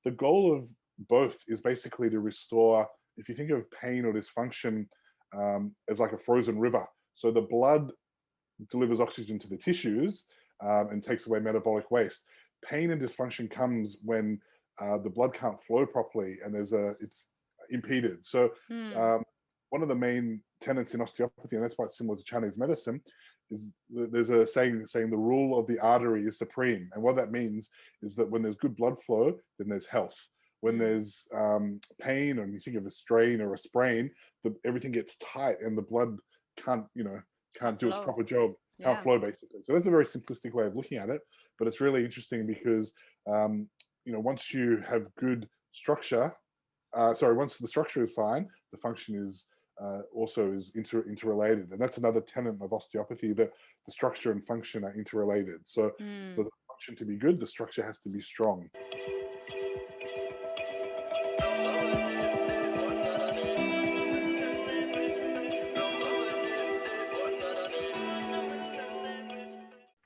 the goal of both is basically to restore, if you think of pain or dysfunction as like a frozen river. So the blood delivers oxygen to the tissues and takes away metabolic waste. Pain and dysfunction comes when the blood can't flow properly and it's impeded. So Hmm. um, one of the main tenets in osteopathy, and that's why it's similar to Chinese medicine, is there's a saying the rule of the artery is supreme. And what that means is that when there's good blood flow, then there's health. When Hmm. there's pain, or you think of a strain or a sprain, everything gets tight and the blood can't, Can't can't do its flow. proper job, can't Yeah. flow basically. So that's a very simplistic way of looking at it, but it's really interesting because once you have good structure, once the structure is fine, the function is also is interrelated, and that's another tenet of osteopathy, that the structure and function are interrelated. So for Hmm. the function to be good, the structure has to be strong.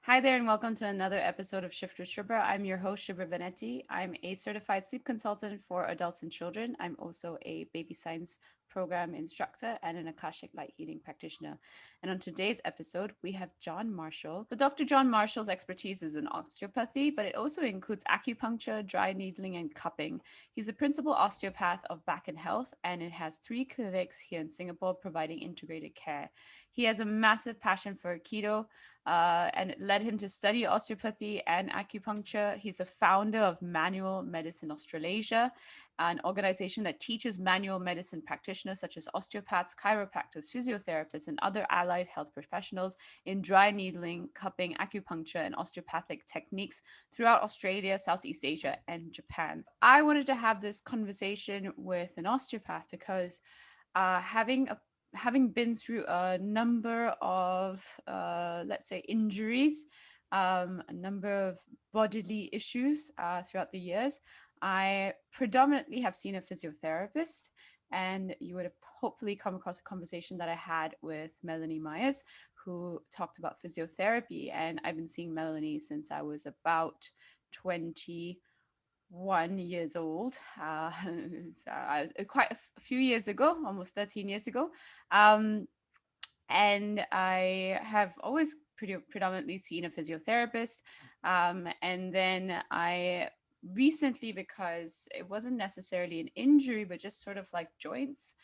Hi there, and welcome to another episode of Shift with Shubra. I'm your host, Shubra Benetti. I'm a certified sleep consultant for adults and children. I'm also a baby science program instructor and an Akashic light healing practitioner. And on today's episode, we have Jon Marshall. So Dr. Jon Marshall's expertise is in osteopathy, but it also includes acupuncture, dry needling, and cupping. He's the principal osteopath of Back and Health, and it has 3 clinics here in Singapore providing integrated care. He has a massive passion for Aikido, and it led him to study osteopathy and acupuncture. He's the founder of Manual Medicine Australasia, an organization that teaches manual medicine practitioners such as osteopaths, chiropractors, physiotherapists, and other allied health professionals in dry needling, cupping, acupuncture, and osteopathic techniques throughout Australia, Southeast Asia, and Japan. I wanted to have this conversation with an osteopath because having been through a number of, let's say, injuries, a number of bodily issues throughout the years, I predominantly have seen a physiotherapist. And you would have hopefully come across a conversation that I had with Melanie Myers, who talked about physiotherapy. And I've been seeing Melanie since I was about 21 years old, quite a few years ago, almost 13 years ago. Um, and I have always predominantly seen a physiotherapist. And then I recently, because it wasn't necessarily an injury, but just sort of like joints,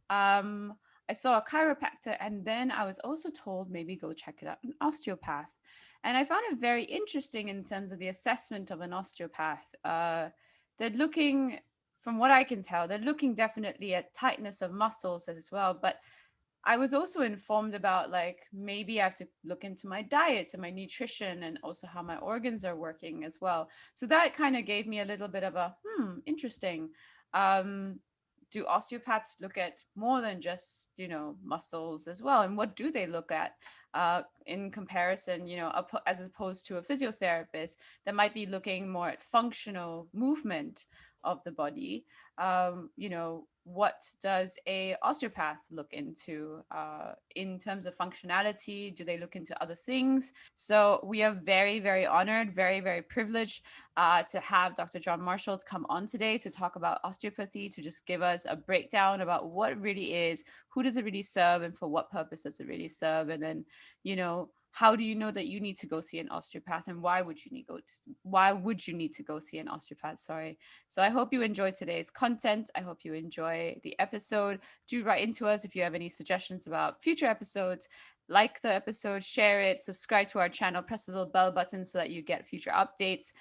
um, I saw a chiropractor, and then I was also told maybe go check it out, an osteopath. And I found it very interesting in terms of the assessment of an osteopath. They're looking, from what I can tell, they're looking definitely at tightness of muscles as well, but I was also informed about, like, maybe I have to look into my diet and my nutrition and also how my organs are working as well. So that kind of gave me a little bit of a interesting. Um, do osteopaths look at more than just, muscles as well? And what do they look at in comparison, as opposed to a physiotherapist that might be looking more at functional movement of the body? What does a osteopath look into in terms of functionality? Do they look into other things? So we are very, very honored, very, very privileged to have Dr. Jon Marshall come on today to talk about osteopathy, to just give us a breakdown about what it really is, who does it really serve, and for what purpose does it really serve, and then, how do you know that you need to go see an osteopath, and why would you need to go see an osteopath? Sorry. So I hope you enjoy today's content. I hope you enjoy the episode. Do write into us if you have any suggestions about future episodes. Like the episode, share it, subscribe to our channel, press the little bell button so that you get future updates.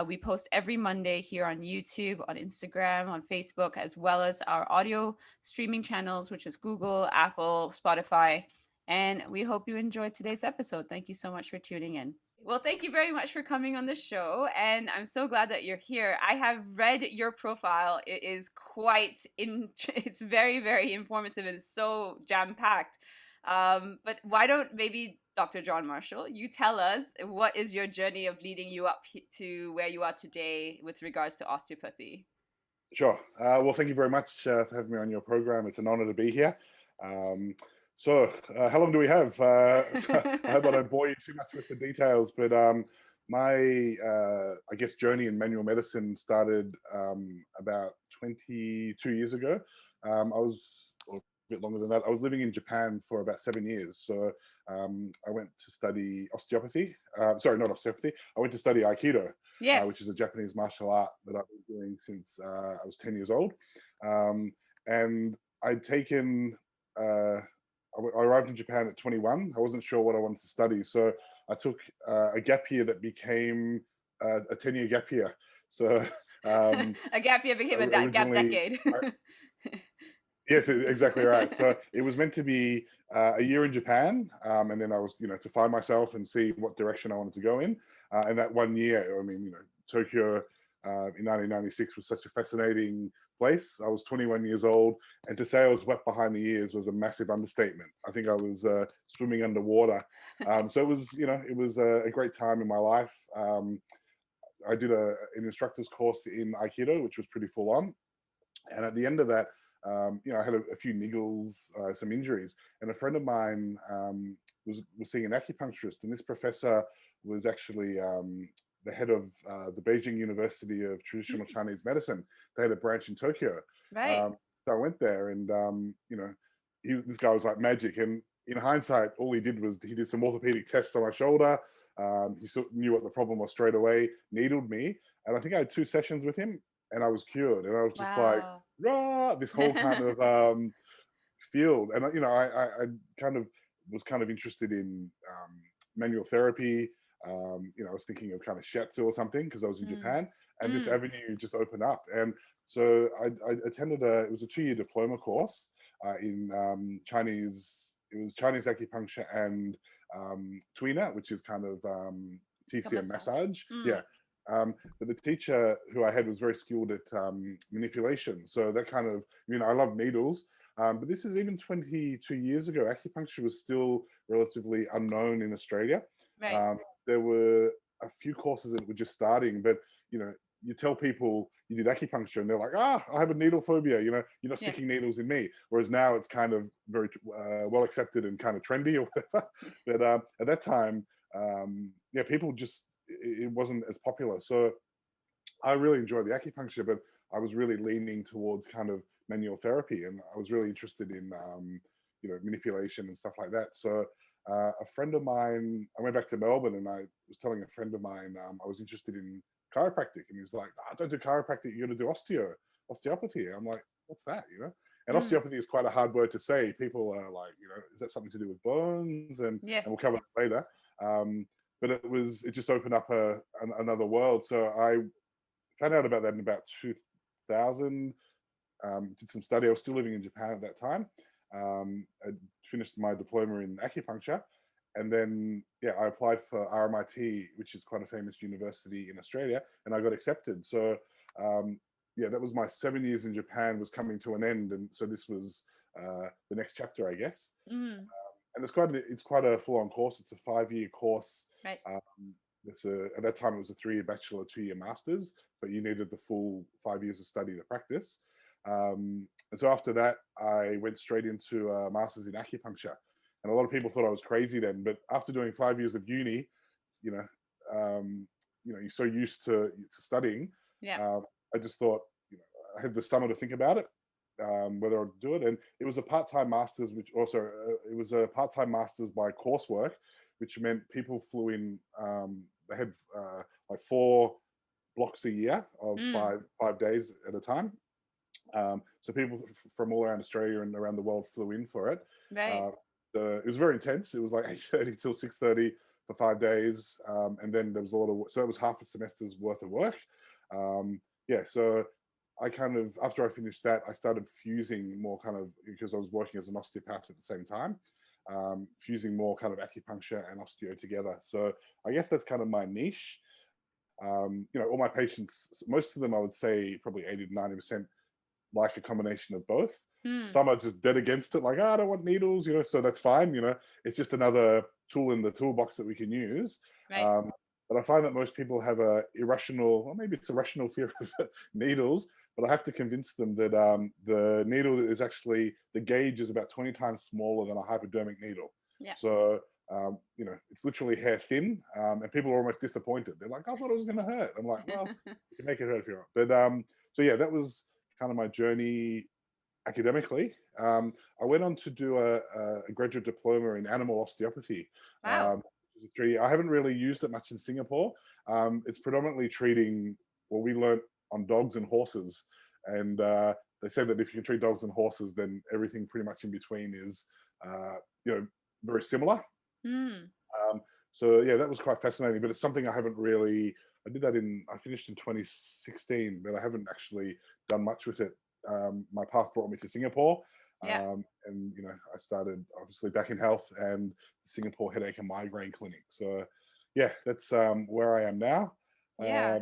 We post every Monday here on YouTube, on Instagram, on Facebook, as well as our audio streaming channels, which is Google, Apple, Spotify. And we hope you enjoyed today's episode. Thank you so much for tuning in. Well, thank you very much for coming on the show, and I'm so glad that you're here. I have read your profile. It is it's very, very informative, and it's so jam-packed. But why don't maybe Dr. Jon Marshall, you tell us, what is your journey of leading you up to where you are today with regards to osteopathy? Sure. Well, thank you very much for having me on your program. It's an honor to be here. So how long do we have? So I hope I don't bore you too much with the details, but my I guess journey in manual medicine started about 22 years ago. I was, or a bit longer than that, I was living in Japan for about 7 years. So I went to study osteopathy. Sorry, not osteopathy. I went to study Aikido, which Yes. is a Japanese martial art that I've been doing since I was 10 years old. And I'd taken, I arrived in Japan at 21. I wasn't sure what I wanted to study. So I took a gap year that became a 10-year gap year. So A gap year became a gap originally, decade. yes, exactly right. So it was meant to be a year in Japan, and then I was, to find myself and see what direction I wanted to go in. And that 1 year, I mean, Tokyo in 1996 was such a fascinating place. I was 21 years old, and to say I was wet behind the ears was a massive understatement. I think I was swimming underwater. So it was, it was a great time in my life. I did an instructor's course in Aikido, which was pretty full on. And at the end of that, I had a few niggles, some injuries, and a friend of mine was seeing an acupuncturist, and this professor was actually the head of the Beijing University of Traditional Chinese Medicine. They had a branch in Tokyo. Right. So I went there, and this guy was like magic. And in hindsight, all he did was he did some orthopedic tests on my shoulder. He sort of knew what the problem was straight away, needled me, and I think I had 2 sessions with him, and I was cured. And I was just like, Wow. rah, this whole kind of field. And I kind of was kind of interested in manual therapy. I was thinking of kind of shiatsu or something because I was in Mm. Japan, and this Mm. avenue just opened up. And so I attended it was a 2-year diploma course in Chinese. It was Chinese acupuncture and tuina, which is kind of Like a TCM massage. massage. Mm. Yeah. But the teacher who I had was very skilled at manipulation. So that kind of, I love needles. But this is even 22 years ago. Acupuncture was still relatively unknown in Australia. Right. There were a few courses that were just starting, but you tell people you did acupuncture and they're like, I have a needle phobia, you're not Yes. sticking needles in me. Whereas now it's kind of very well accepted and kind of trendy or whatever. But at that time, people just, it wasn't as popular. So I really enjoyed the acupuncture, but I was really leaning towards kind of manual therapy, and I was really interested in manipulation and stuff like that. So a friend of mine, I went back to Melbourne, and I was telling a friend of mine I was interested in chiropractic, and he's like, "Don't do chiropractic. You got to do osteopathy." I'm like, "What's that?" And Mm. osteopathy is quite a hard word to say. People are like, is that something to do with bones? And we'll Yes. cover that later. But it just opened up another world. So I found out about that in about 2000. Did some study. I was still living in Japan at that time. I finished my diploma in acupuncture, and then I applied for RMIT, which is quite a famous university in Australia, and I got accepted. So that was my 7 years in Japan was coming to an end, and so this was the next chapter, I guess. Mm. And it's quite a full-on course. It's a 5-year course. Right. At that time it was a 3-year bachelor, 2-year masters, but you needed the full 5 years of study to practice. And so after that, I went straight into a master's in acupuncture. And a lot of people thought I was crazy then, but after doing 5 years of uni, you know, you're so used to studying. Yeah. I just thought, I had the summer to think about it, whether I'd do it. And it was a part-time master's, which also it was a part-time master's by coursework, which meant people flew in. They had like 4 blocks a year of Mm. 5 days at a time. So people from all around Australia and around the world flew in for it. Right. It was very intense. It was like 8:30 till 6:30 for 5 days, and then there was a lot of so it was half a semester's worth of work. So I kind of, after I finished that, I started fusing more kind of, because I was working as an osteopath at the same time, fusing more kind of acupuncture and osteo together. So I guess that's kind of my niche. All my patients, most of them, I would say probably 80 to 90% like a combination of both. Mm. Some are just dead against it, like, I don't want needles, so that's fine. It's just another tool in the toolbox that we can use. Right. But I find that most people have a irrational, or maybe it's a rational fear of needles, but I have to convince them that the needle is actually, the gauge is about 20 times smaller than a hypodermic needle. Yeah. So it's literally hair thin, and people are almost disappointed. They're like, I thought it was going to hurt. I'm like, well, you can make it hurt if you want. But so yeah, that was kind of my journey academically. I went on to do a graduate diploma in animal osteopathy. Wow. I haven't really used it much in Singapore. It's predominantly treating what we learnt on dogs and horses, and they say that if you can treat dogs and horses, then everything pretty much in between is, very similar. Mm. So yeah, that was quite fascinating, but it's something I haven't really. I finished in 2016, but I haven't actually done much with it. My path brought me to Singapore, Yeah. and I started obviously back in health and the Singapore Headache and Migraine Clinic. So yeah, that's where I am now. Yeah.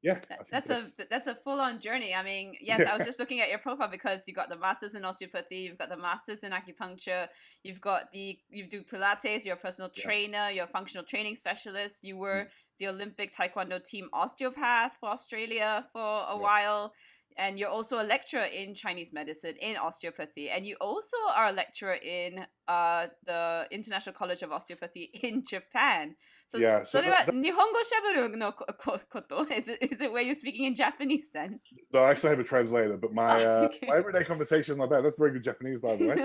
Yeah, I think That's a full-on journey. I mean, yes, I yeah, was just looking at your profile because you got the masters in osteopathy, you've got the masters in acupuncture, you do Pilates, you're a personal yeah, trainer, you're a functional training specialist, you mm, were the Olympic Taekwondo team osteopath for Australia for a yeah, while, and you're also a lecturer in Chinese medicine in osteopathy, and you also are a lecturer in the International College of Osteopathy in Japan. So, yeah. So それは日本語喋るのこと is it where you're speaking in Japanese then? no, I actually have a translator, but my Okay. my everyday conversation is not bad. That's very good Japanese, by the way.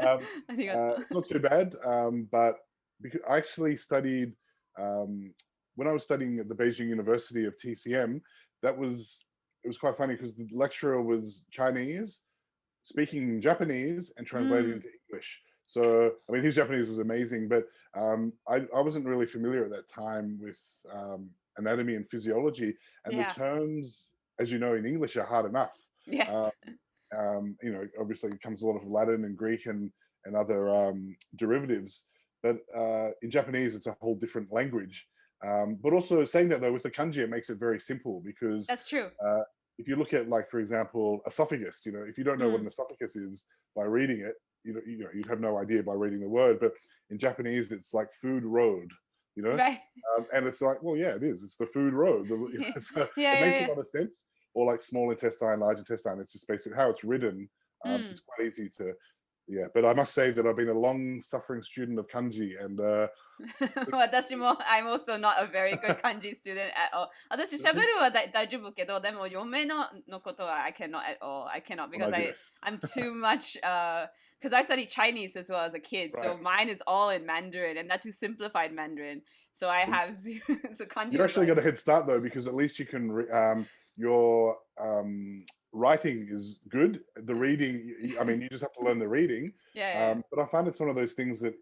Um, ありがとう。it's not too bad, but because I actually studied um, when I was studying at the Beijing University of TCM. It was quite funny because the lecturer was Chinese, speaking Japanese and translated Mm, into English. So I mean, his Japanese was amazing, but I wasn't really familiar at that time with anatomy and physiology, and the yeah. terms, as you know, in English are hard enough. Uh, Yes. Obviously it comes a lot of Latin and Greek and other derivatives, but in Japanese it's a whole different language. But also saying that though, with the kanji, it makes it very simple because That's true. uh, if you look at, like, for example, esophagus, if you don't know what Mm, an esophagus is by reading it, you'd have no idea by reading the word. But in Japanese, it's like food road, you know, right. and it's like, well, yeah, it is. It's the food road. Yeah, So yeah, it makes a yeah. lot of sense. Or like small intestine, large intestine. It's just basically how it's written. Mm. It's quite easy to, yeah. But I must say that I've been a long-suffering student of kanji, and 私も I'm also not a very good kanji student at all. 私喋るは大丈夫けど、でも読めのことは I cannot at all. I cannot because 同じです。I'm too much because I studied Chinese as well as a kid. So Right. mine is all in Mandarin and not too simplified Mandarin. So I Well, have zero, so kanji you've was actually like got a head start though, because at least you can your writing is good. The reading, I mean, you just have to learn the reading. yeah. But I find it's one of those things that,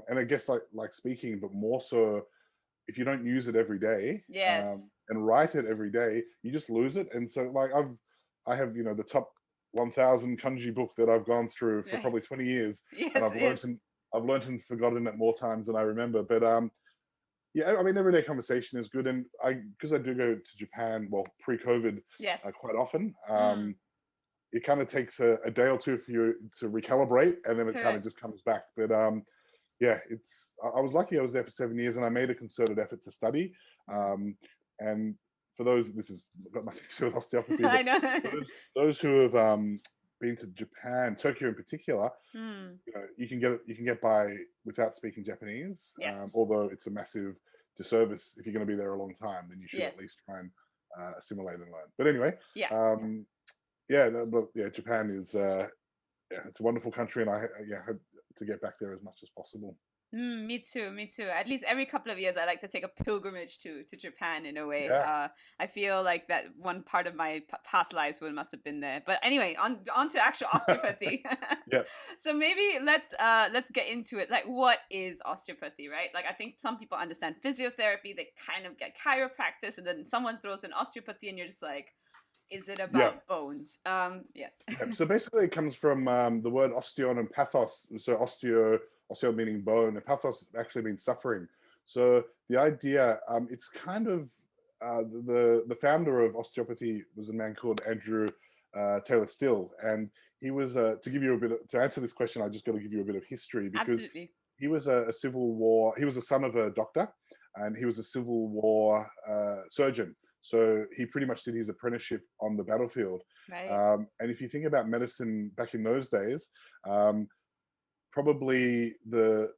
and I guess like speaking, but more so if you don't use it every day, Yes. and write it every day, you just lose it. And so, like, I have the top 1,000 kanji book that I've gone through for Right. probably 20 years, and Yes, yes. I've learned and forgotten it more times than I remember. But yeah, I mean, everyday conversation is good, and because I do go to Japan, well, pre-COVID, Yes. quite often. Mm, It kind of takes a day or two for you to recalibrate, and then it kind of correct. just comes back. But yeah, I was lucky. I was there for 7 years, and I made a concerted effort to study. Mm. And for those, this has got nothing to do with osteopathy, I but know. those who have been to Japan, Tokyo in particular, Mm, you can get by without speaking Japanese. yes. Although it's a massive disservice if you're going to be there a long time, then you should at Yes. least try and assimilate and learn. But anyway, Yeah. yeah, no, but yeah, Japan is yeah, it's a wonderful country, and I yeah hope to get back there as much as possible. Me too. Me too. At least every couple of years, I like to take a pilgrimage to Japan in a way. Yeah, I feel like that one part of my past lives would must have been there. But anyway, on to actual osteopathy. yeah, So maybe let's get into it. Like, what is osteopathy, right? Like, I think some people understand physiotherapy. They kind of get chiropractic, and then someone throws in osteopathy, and you're just like, is it yeah. about bones? Yes. So basically, it comes from the word osteon and pathos. So osteo meaning bone, and pathos actually means suffering. So the idea, it's kind of the founder of osteopathy was a man called Andrew Taylor Still, and he was to give you a bit to answer this question. I just got to give you a bit of history because Absolutely. he was a Civil War. He was the son of a doctor, and he was a Civil War surgeon. So he pretty much did his apprenticeship on the battlefield. Right. And if you think about medicine back in those days, probably the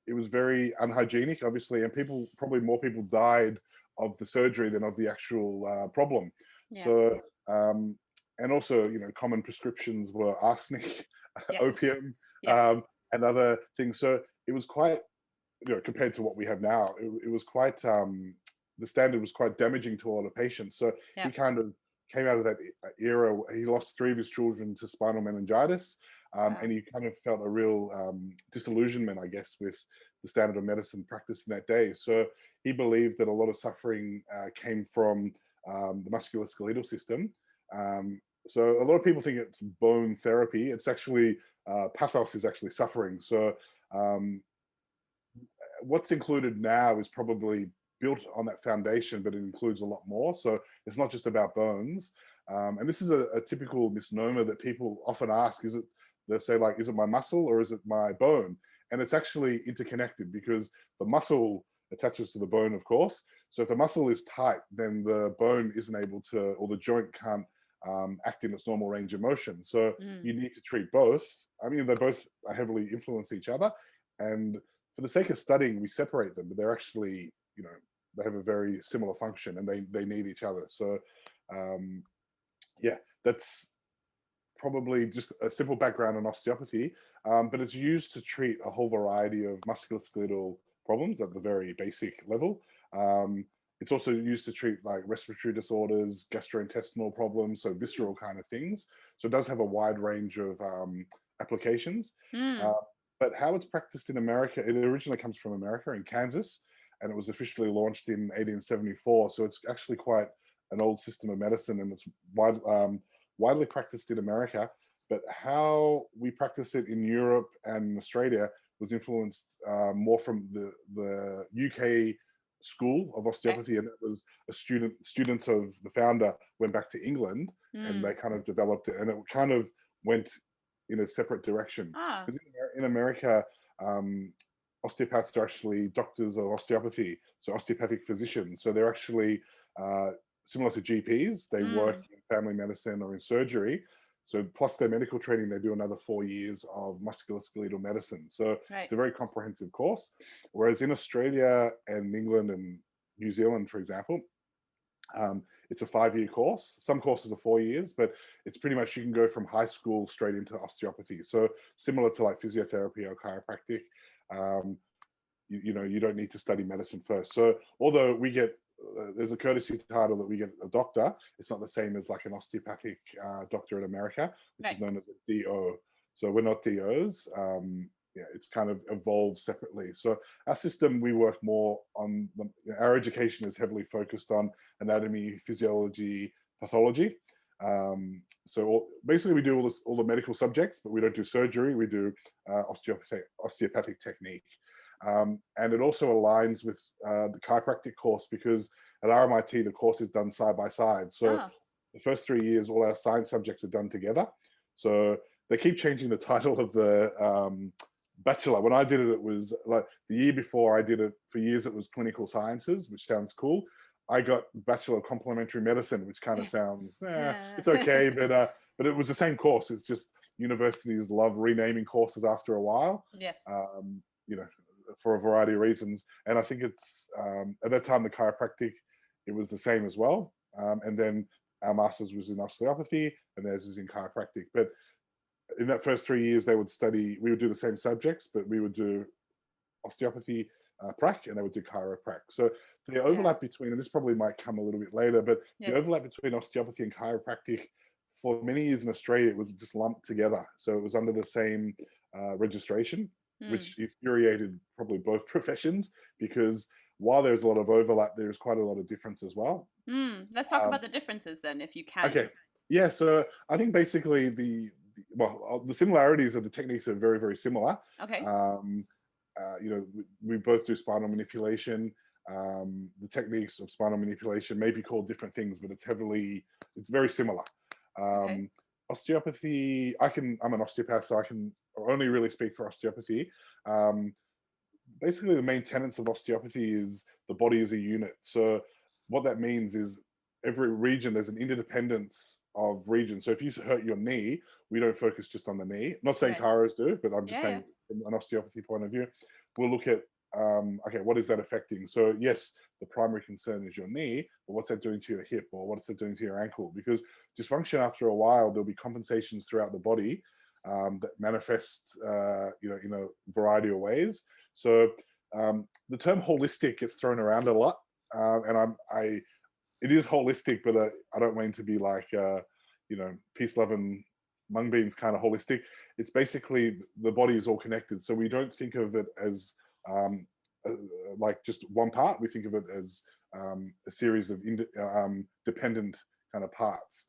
it was very unhygienic, obviously, and probably more people died of the surgery than of the actual problem. Yeah. So, and also, common prescriptions were arsenic, Yes. opium, Yes. and other things. So it was quite, compared to what we have now, it was quite, the standard was quite damaging to a lot of patients. So Yeah. he kind of came out of that era. He lost 3 of his children to spinal meningitis. Wow. And he kind of felt a real disillusionment, I guess, with the standard of medicine practiced in that day. So he believed that a lot of suffering came from the musculoskeletal system. So a lot of people think it's bone therapy. It's actually, pathos is actually suffering. So um, what's included now is probably built on that foundation, but it includes a lot more. So it's not just about bones. And this is a typical misnomer that people often ask, they'll say, like, is it my muscle or is it my bone? And it's actually interconnected, because the muscle attaches to the bone, of course. So if the muscle is tight, then the bone isn't able to, or the joint can't act in its normal range of motion. So you need to treat both. I mean, they both heavily influence each other. And for the sake of studying, we separate them, but they're actually, they have a very similar function, and they need each other. So yeah, that's probably just a simple background on osteopathy, but it's used to treat a whole variety of musculoskeletal problems at the very basic level. It's also used to treat like respiratory disorders, gastrointestinal problems, so visceral kind of things. So it does have a wide range of applications. Uh, but how it's practiced in America, it originally comes from America, in Kansas, and it was officially launched in 1874. So it's actually quite an old system of medicine, and it's widely practiced in America. But how we practice it in Europe and Australia was influenced more from the UK school of osteopathy, and that was students of the founder went back to England, and they kind of developed it, and it kind of went in a separate direction. Because in America, osteopaths are actually doctors of osteopathy, so osteopathic physicians. So they're actually similar to GPs. They work in family medicine or in surgery. So plus their medical training, they do another 4 years of musculoskeletal medicine. So it's a very comprehensive course. Whereas in Australia and England and New Zealand, for example, it's a 5-year course. Some courses are 4 years, but it's pretty much, you can go from high school straight into osteopathy. So similar to like physiotherapy or chiropractic, you don't need to study medicine first. So although we get, there's a courtesy title that we get a doctor, it's not the same as like an osteopathic doctor in America, which is known as a DO. So we're not DOs. Yeah, it's kind of evolved separately. So our system, we work more on our education is heavily focused on anatomy, physiology, pathology. So basically we do all the medical subjects, but we don't do surgery. We do osteopathic technique. And it also aligns with the chiropractic course, because at RMIT, the course is done side by side. So the first 3 years, all our science subjects are done together. So they keep changing the title of the bachelor. When I did it, it was like the year before I did it, for years it was clinical sciences, which sounds cool. I got Bachelor of Complementary Medicine, which kind of sounds, it's okay, but it was the same course. It's just universities love renaming courses after a while. Yes. For a variety of reasons. And I think it's, at that time, the chiropractic, it was the same as well. And then our master's was in osteopathy, and theirs is in chiropractic. But in that first 3 years, we would do the same subjects, but we would do osteopathy prac, and they would do chiroprac. So the overlap between, and this probably might come a little bit later, but the overlap between osteopathy and chiropractic, for many years in Australia, it was just lumped together. So it was under the same registration, which infuriated probably both professions, because while there's a lot of overlap, there's quite a lot of difference as well. Let's talk about the differences then, if you can. Okay. Yeah, so I think basically the similarities of the techniques are very, very similar. Okay. We both do spinal manipulation. The techniques of spinal manipulation may be called different things, but it's very similar. Osteopathy, I'm an osteopath, so I can only really speak for osteopathy. Basically, the main tenets of osteopathy is the body is a unit. So what that means is every region, there's an interdependence of regions. So if you hurt your knee, we don't focus just on the knee. Not saying chiros do, but I'm just saying from an osteopathy point of view. we'll look at, okay, what is that affecting? So yes, the primary concern is your knee, but what's that doing to your hip, or what's it doing to your ankle? Because dysfunction, after a while, there'll be compensations throughout the body that manifest, in a variety of ways. So the term holistic gets thrown around a lot, and it is holistic, but I don't mean to be like, peace, love, and mung beans kind of holistic. It's basically the body is all connected. So we don't think of it as like just one part. We think of it as a series of dependent kind of parts.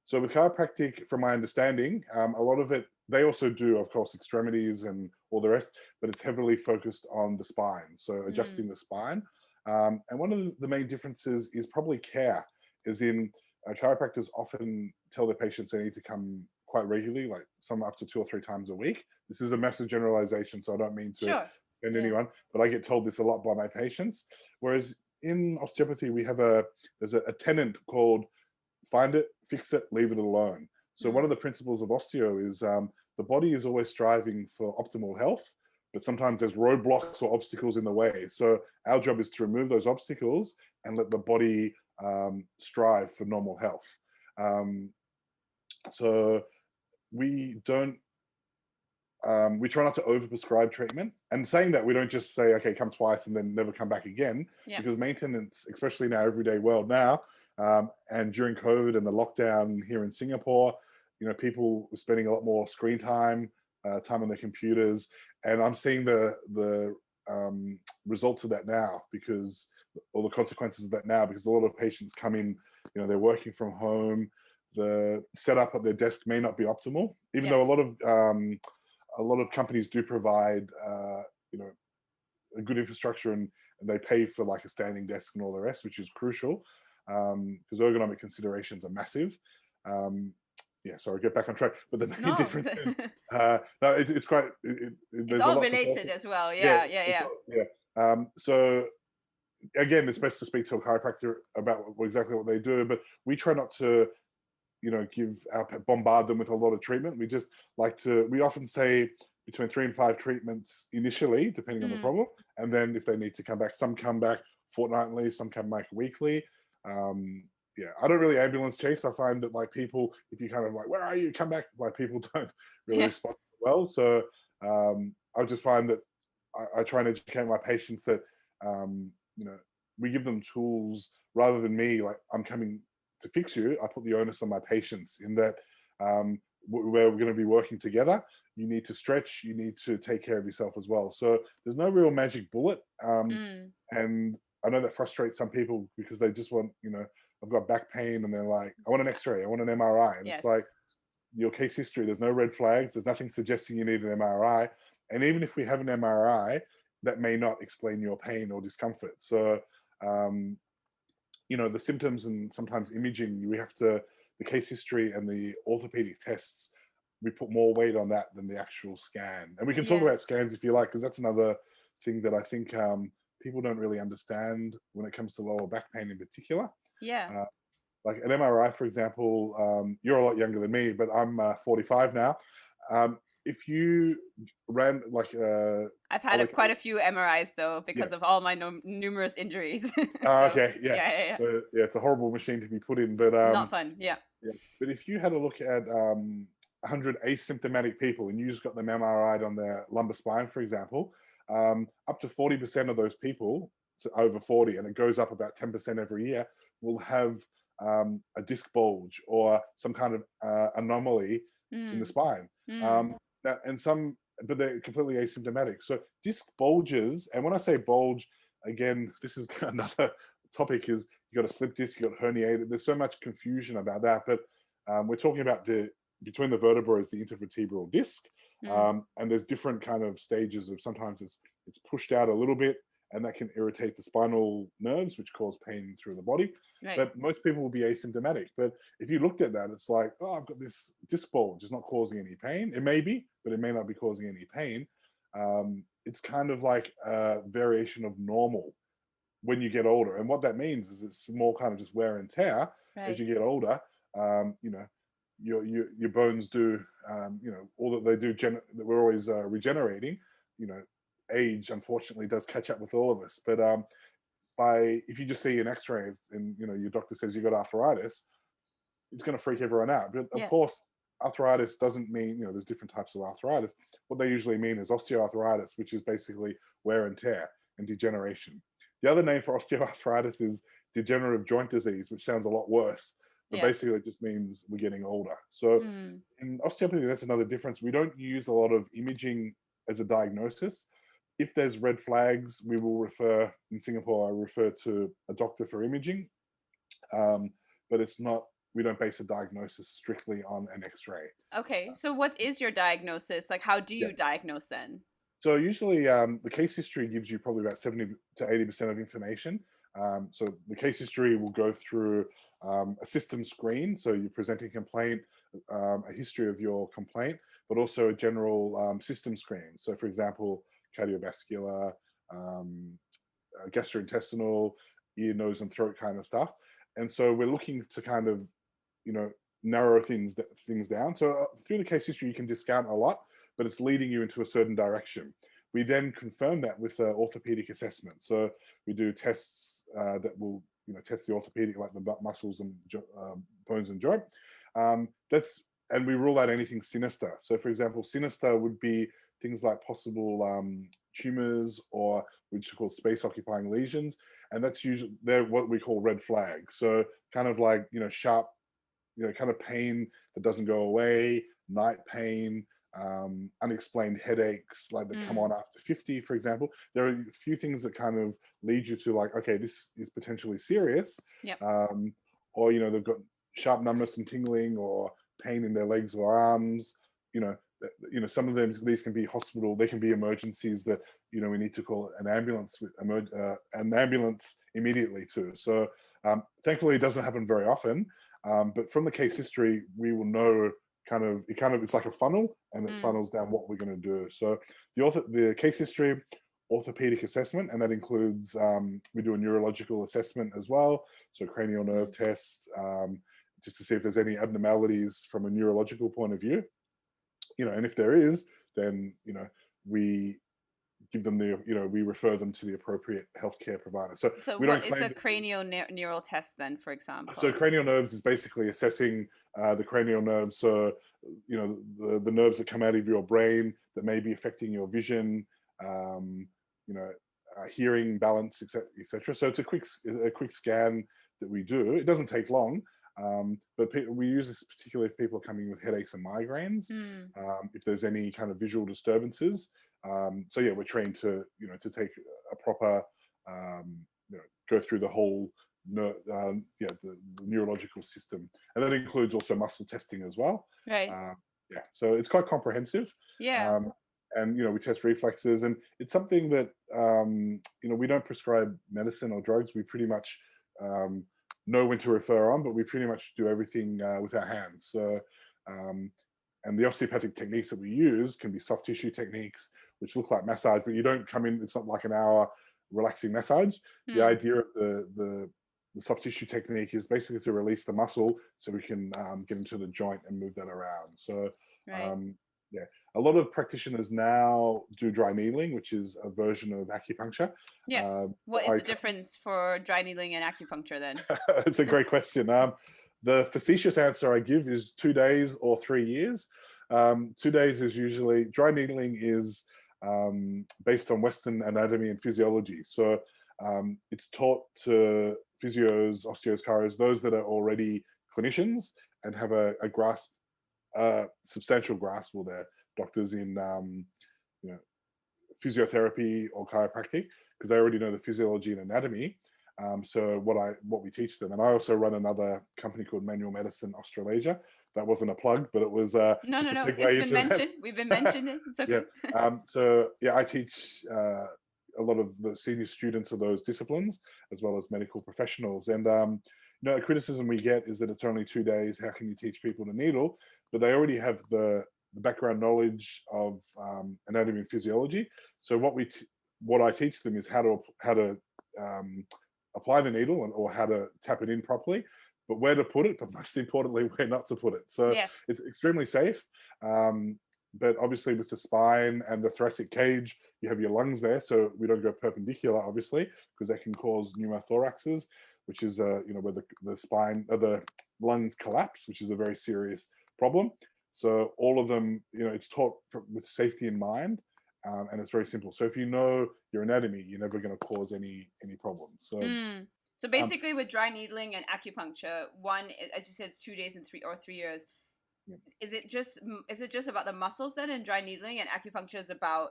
So with chiropractic, from my understanding, a lot of it, they also do, of course, extremities and all the rest, but it's heavily focused on the spine. So adjusting the spine. And one of the main differences is probably care, as in chiropractors often tell their patients they need to come quite regularly, like some up to 2 or 3 times a week. This is a massive generalization, so I don't mean to offend anyone, but I get told this a lot by my patients. Whereas in osteopathy, there's a tenet called find it, fix it, leave it alone. So one of the principles of osteo is the body is always striving for optimal health, but sometimes there's roadblocks or obstacles in the way. So our job is to remove those obstacles and let the body strive for normal health. So we don't, we try not to overprescribe treatment. And saying that, we don't just say, okay, come twice and then never come back again, because maintenance, especially in our everyday world now, and during COVID and the lockdown here in Singapore, people were spending a lot more screen time, time on their computers, and I'm seeing the results of that now, because all the consequences of that now, because a lot of patients come in, they're working from home, the setup at their desk may not be optimal, even though a lot of companies do provide, a good infrastructure, and they pay for like a standing desk and all the rest, which is crucial, because ergonomic considerations are massive. Sorry, get back on track. But the main difference is, no, it's quite. It's all related as well. Yeah. So again, it's best to speak to a chiropractor about exactly what they do, but we try not to, bombard them with a lot of treatment. We just we often say between 3 and 5 treatments initially, depending on the problem. And then if they need to come back, some come back fortnightly, some come back weekly. I don't really ambulance chase. I find that people, if you kind of where are you? Come back. People don't really respond well. So I just find that I try and educate my patients that, we give them tools rather than me, I'm coming to fix you. I put the onus on my patients in that, where we're going to be working together. You need to stretch, you need to take care of yourself as well. So there's no real magic bullet. And I know that frustrates some people because they just want, I've got back pain and they're like, I want an x-ray, I want an MRI. And it's like, your case history, there's no red flags, there's nothing suggesting you need an MRI. And even if we have an MRI, that may not explain your pain or discomfort. So, the symptoms and sometimes imaging, the case history and the orthopedic tests, we put more weight on that than the actual scan. And we can talk about scans if you like, because that's another thing that I think people don't really understand when it comes to lower back pain in particular. Like an MRI, for example, you're a lot younger than me, but I'm 45 now. If you ran I've had quite a few MRIs though, because of all my numerous injuries. Okay, So, it's a horrible machine to be put in, but it's not fun. But if you had a look at 100 asymptomatic people and you just got them MRI'd on their lumbar spine, for example, up to 40% of those people, so over 40, and it goes up about 10% every year, will have a disc bulge or some kind of anomaly in the spine. But they're completely asymptomatic. So disc bulges, and when I say bulge, again, this is another topic, is you got a slip disc, you got herniated. There's so much confusion about that, but we're talking about between the vertebrae is the intervertebral disc, and there's different kind of stages of, sometimes it's pushed out a little bit, and that can irritate the spinal nerves, which cause pain through the body. But most people will be asymptomatic. But if you looked at that, it's like, oh, I've got this disc bulge, it's not causing any pain. It may be, but it may not be causing any pain. It's kind of like a variation of normal when you get older. And what that means is it's more kind of just wear and tear. As you get older. Your bones do, all that they do, we're always regenerating, age unfortunately does catch up with all of us. But if you just see an X-ray and your doctor says you got arthritis, it's going to freak everyone out. But of Yeah. course, arthritis doesn't mean, there's different types of arthritis. What they usually mean is osteoarthritis, which is basically wear and tear and degeneration. The other name for osteoarthritis is degenerative joint disease, which sounds a lot worse, but Yeah. basically it just means we're getting older. So in osteopathy, that's another difference. We don't use a lot of imaging as a diagnosis. If there's red flags, we will refer, in Singapore, I refer to a doctor for imaging. But it's not, we don't base a diagnosis strictly on an X-ray. Okay, so what is your diagnosis? Like, how do you Yeah. diagnose then? So usually the case history gives you probably about 70 to 80% of information. So the case history will go through a system screen. So you're presenting a complaint, a history of your complaint, but also a general system screen. So for example, cardiovascular, gastrointestinal, ear, nose, and throat kind of stuff. And so we're looking to kind of, narrow things down. So through the case history, you can discount a lot, but it's leading you into a certain direction. We then confirm that with an orthopedic assessment. So we do tests that will, test the orthopedic, like the muscles and bones and joint. And we rule out anything sinister. So for example, sinister would be things like possible tumors, or which are called space occupying lesions. And that's usually, they're what we call red flags. So kind of like, sharp, kind of pain that doesn't go away, night pain, unexplained headaches, like that come on after 50, for example. There are a few things that kind of lead you to like, okay, this is potentially serious. Yep. Or, they've got sharp numbness and tingling, or pain in their legs or arms. Some of them, these can be hospital, they can be emergencies that, we need to call an ambulance, an ambulance immediately too. So thankfully it doesn't happen very often. But from the case history, we will know it's like a funnel, and it funnels down what we're going to do. So the case history, orthopedic assessment, and that includes, we do a neurological assessment as well. So cranial nerve tests, just to see if there's any abnormalities from a neurological point of view. And if there is, then, we give them we refer them to the appropriate healthcare provider. So we what don't is a cranial neural test then, for example? So cranial nerves is basically assessing the cranial nerves. So, the nerves that come out of your brain that may be affecting your vision, hearing, balance, etc. So it's a quick scan that we do. It doesn't take long. But we use this particularly if people are coming with headaches and migraines, if there's any kind of visual disturbances. So yeah, we're trained to, to take a proper, go through the whole, the neurological system. And that includes also muscle testing as well. Right. Yeah, so it's quite comprehensive. Yeah. And, we test reflexes, and it's something that, we don't prescribe medicine or drugs. We pretty much, know when to refer on, but we pretty much do everything with our hands. So, and the osteopathic techniques that we use can be soft tissue techniques, which look like massage, but you don't come in, it's not like an hour relaxing massage. The idea of the soft tissue technique is basically to release the muscle so we can get into the joint and move that around. So, right. Yeah, a lot of practitioners now do dry needling, which is a version of acupuncture. Yes. What is the difference for dry needling and acupuncture then? It's a great question. The facetious answer I give is 2 days or 3 years. 2 days is usually, dry needling is based on Western anatomy and physiology. So it's taught to physios, osteos, chiros, those that are already clinicians and have a grasp, substantial grasp, or they're doctors in physiotherapy or chiropractic, because they already know the physiology and anatomy. So what we teach them, and I also run another company called Manual Medicine Australasia. That wasn't a plug, but it was no. segue It's been mentioned. We've been mentioned it. It's okay. Yeah. So yeah, I teach a lot of the senior students of those disciplines, as well as medical professionals. And a criticism we get is that it's only 2 days. How can you teach people to needle? But they already have the background knowledge of anatomy and physiology. So what I teach them is how to apply the needle, or how to tap it in properly, but where to put it, but most importantly, where not to put it. So yes, it's extremely safe. but obviously with the spine and the thoracic cage, you have your lungs there, so we don't go perpendicular, obviously, because that can cause pneumothoraxes, which is where the spine, the lungs collapse, which is a very serious problem. So all of them, it's taught with safety in mind, and it's very simple. So if you know your anatomy, you're never going to cause any problems. So So basically, with dry needling and acupuncture, one, as you said, it's 2 days and 3 years. Yeah. Is it just about the muscles then, and dry needling, and acupuncture is about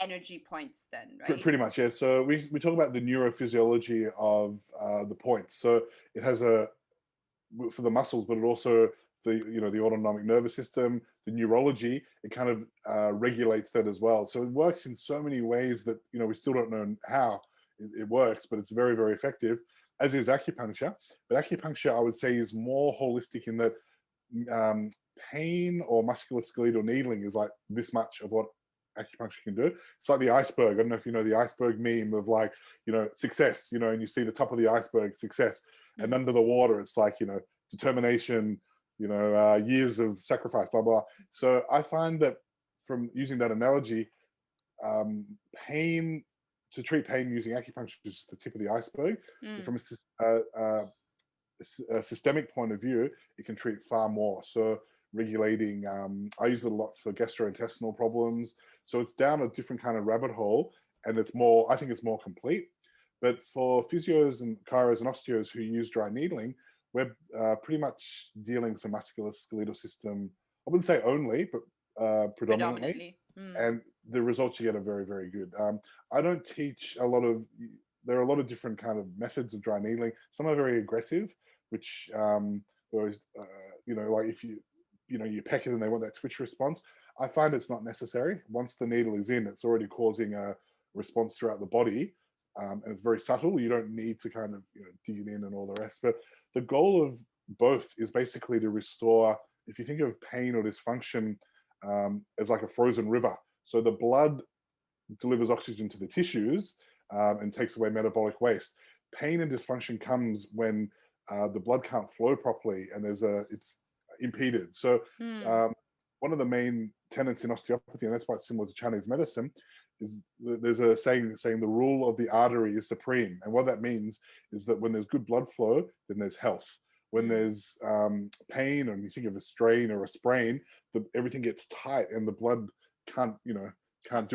energy points then, right? Pretty much, yeah. So we talk about the neurophysiology of the points. So it has for the muscles, but it also the autonomic nervous system, the neurology. It kind of regulates that as well. So it works in so many ways that we still don't know how it works, but it's very, very effective. As is acupuncture. But acupuncture, I would say, is more holistic in that pain or musculoskeletal needling is like this much of what acupuncture can do. It's like the iceberg. I don't know if you know the iceberg meme of like, success, and you see the top of the iceberg, success, and under the water, it's like, determination, years of sacrifice, blah, blah. So I find that from using that analogy, pain, to treat pain using acupuncture is just the tip of the iceberg. From a systemic point of view, it can treat far more. So regulating, I use it a lot for gastrointestinal problems. So it's down a different kind of rabbit hole, and I think it's more complete. But for physios and chiros and osteos who use dry needling, we're pretty much dealing with the musculoskeletal system. I wouldn't say only, but predominantly. And the results you get are very, very good. I don't teach there are a lot of different kind of methods of dry needling. Some are very aggressive, which, whereas, like if you peck it and they want that twitch response. I find it's not necessary. Once the needle is in, it's already causing a response throughout the body. And it's very subtle. You don't need to kind of dig it in and all the rest. But the goal of both is basically to restore, if you think of pain or dysfunction as like a frozen river. So the blood delivers oxygen to the tissues and takes away metabolic waste. Pain and dysfunction comes when the blood can't flow properly and it's impeded. So one of the main tenets in osteopathy, and that's why it's similar to Chinese medicine, is there's a saying the rule of the artery is supreme. And what that means is that when there's good blood flow, then there's health. When there's pain, and you think of a strain or a sprain, everything gets tight and the blood can't do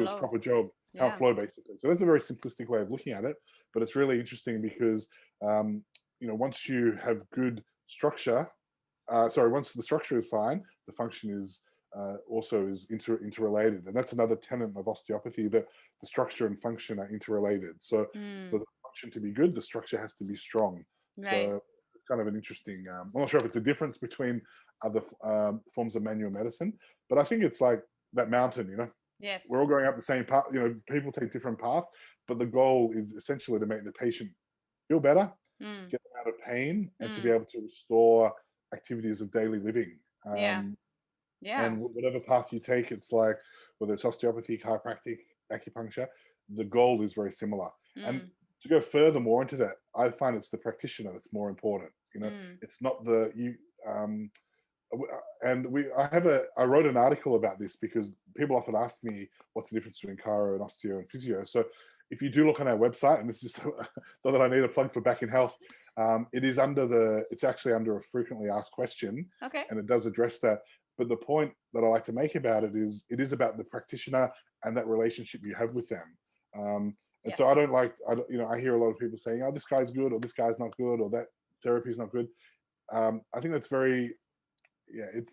its proper job, can't flow, basically. So that's a very simplistic way of looking at it, but it's really interesting because once you have good structure, once the structure is fine, the function is also interrelated. And that's another tenet of osteopathy, that the structure and function are interrelated. So for the function to be good, the structure has to be strong. Right. So it's kind of an interesting, I'm not sure if it's a difference between other forms of manual medicine, but I think it's like that mountain, Yes. we're all going up the same path. People take different paths, but the goal is essentially to make the patient feel better, get them out of pain, and to be able to restore activities of daily living. And whatever path you take, it's like, whether it's osteopathy, chiropractic, acupuncture, the goal is very similar. And to go further more into that, I find it's the practitioner that's more important. It's not I wrote an article about this because people often ask me what's the difference between chiro and osteo and physio. So if you do look on our website, and this is just not that I need a plug for Back in Health, it's actually under a frequently asked question. Okay. And it does address that. But the point that I like to make about it is about the practitioner and that relationship you have with them. And so I hear a lot of people saying, oh, this guy's good, or this guy's not good, or that therapy is not good. I think that's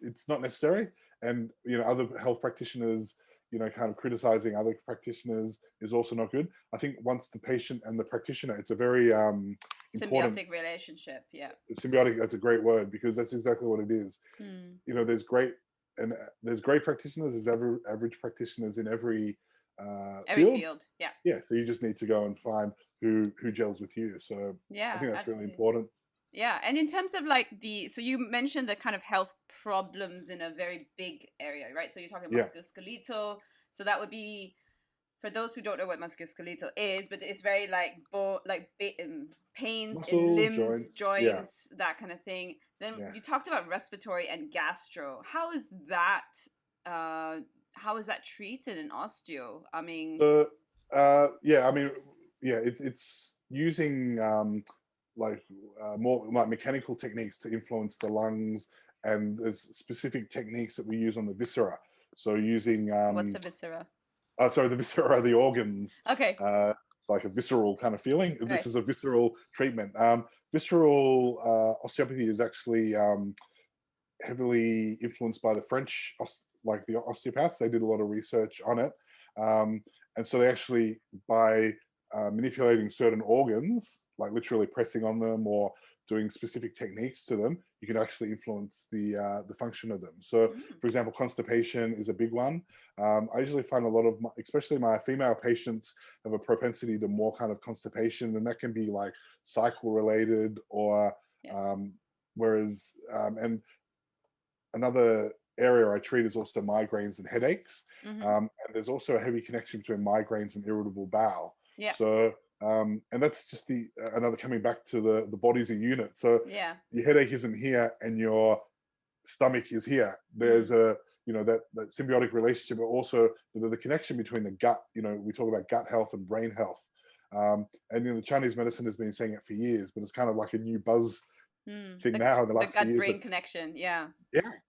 it's not necessary. And other health practitioners kind of criticizing other practitioners is also not good. I think once the patient and the practitioner, it's a very symbiotic relationship. Symbiotic, that's a great word, because that's exactly what it is. There's great practitioners, there's average practitioners in every field. So you just need to go and find who gels with you. So I think that's really important. Yeah. And in terms of so you mentioned the kind of health problems in a very big area, right? So you're talking musculoskeletal. So that would be, for those who don't know what musculoskeletal is, but it's very pains Muscle, in limbs, joints, yeah. that kind of thing. Then you talked about respiratory and gastro. How is that how is that treated in osteo? I mean, So, yeah, I mean, yeah, it's using like more like mechanical techniques to influence the lungs, and there's specific techniques that we use on the viscera. So using what's a viscera? sorry, the viscera are the organs. Okay. It's like a visceral kind of feeling. Okay. This is a visceral treatment. Visceral osteopathy is actually heavily influenced by the French, like the osteopaths. They did a lot of research on it. And so they actually, by manipulating certain organs, like literally pressing on them or doing specific techniques to them, you can actually influence the function of them. So, for example, constipation is a big one. I usually find a lot of, especially my female patients, have a propensity to more kind of constipation, and that can be like cycle related or Yes. whereas and another area I treat is also migraines and headaches. And there's also a heavy connection between migraines and irritable bowel. Yeah. So, and that's just the another coming back to the body's a unit. So Yeah. your headache isn't here and your stomach is here. There's a, you know, that symbiotic relationship, but also the connection between the gut. You know, we talk about gut health and brain health. And you know, the Chinese medicine has been saying it for years, but it's kind of like a new buzz thing now in the last few years. The gut-brain connection, yeah.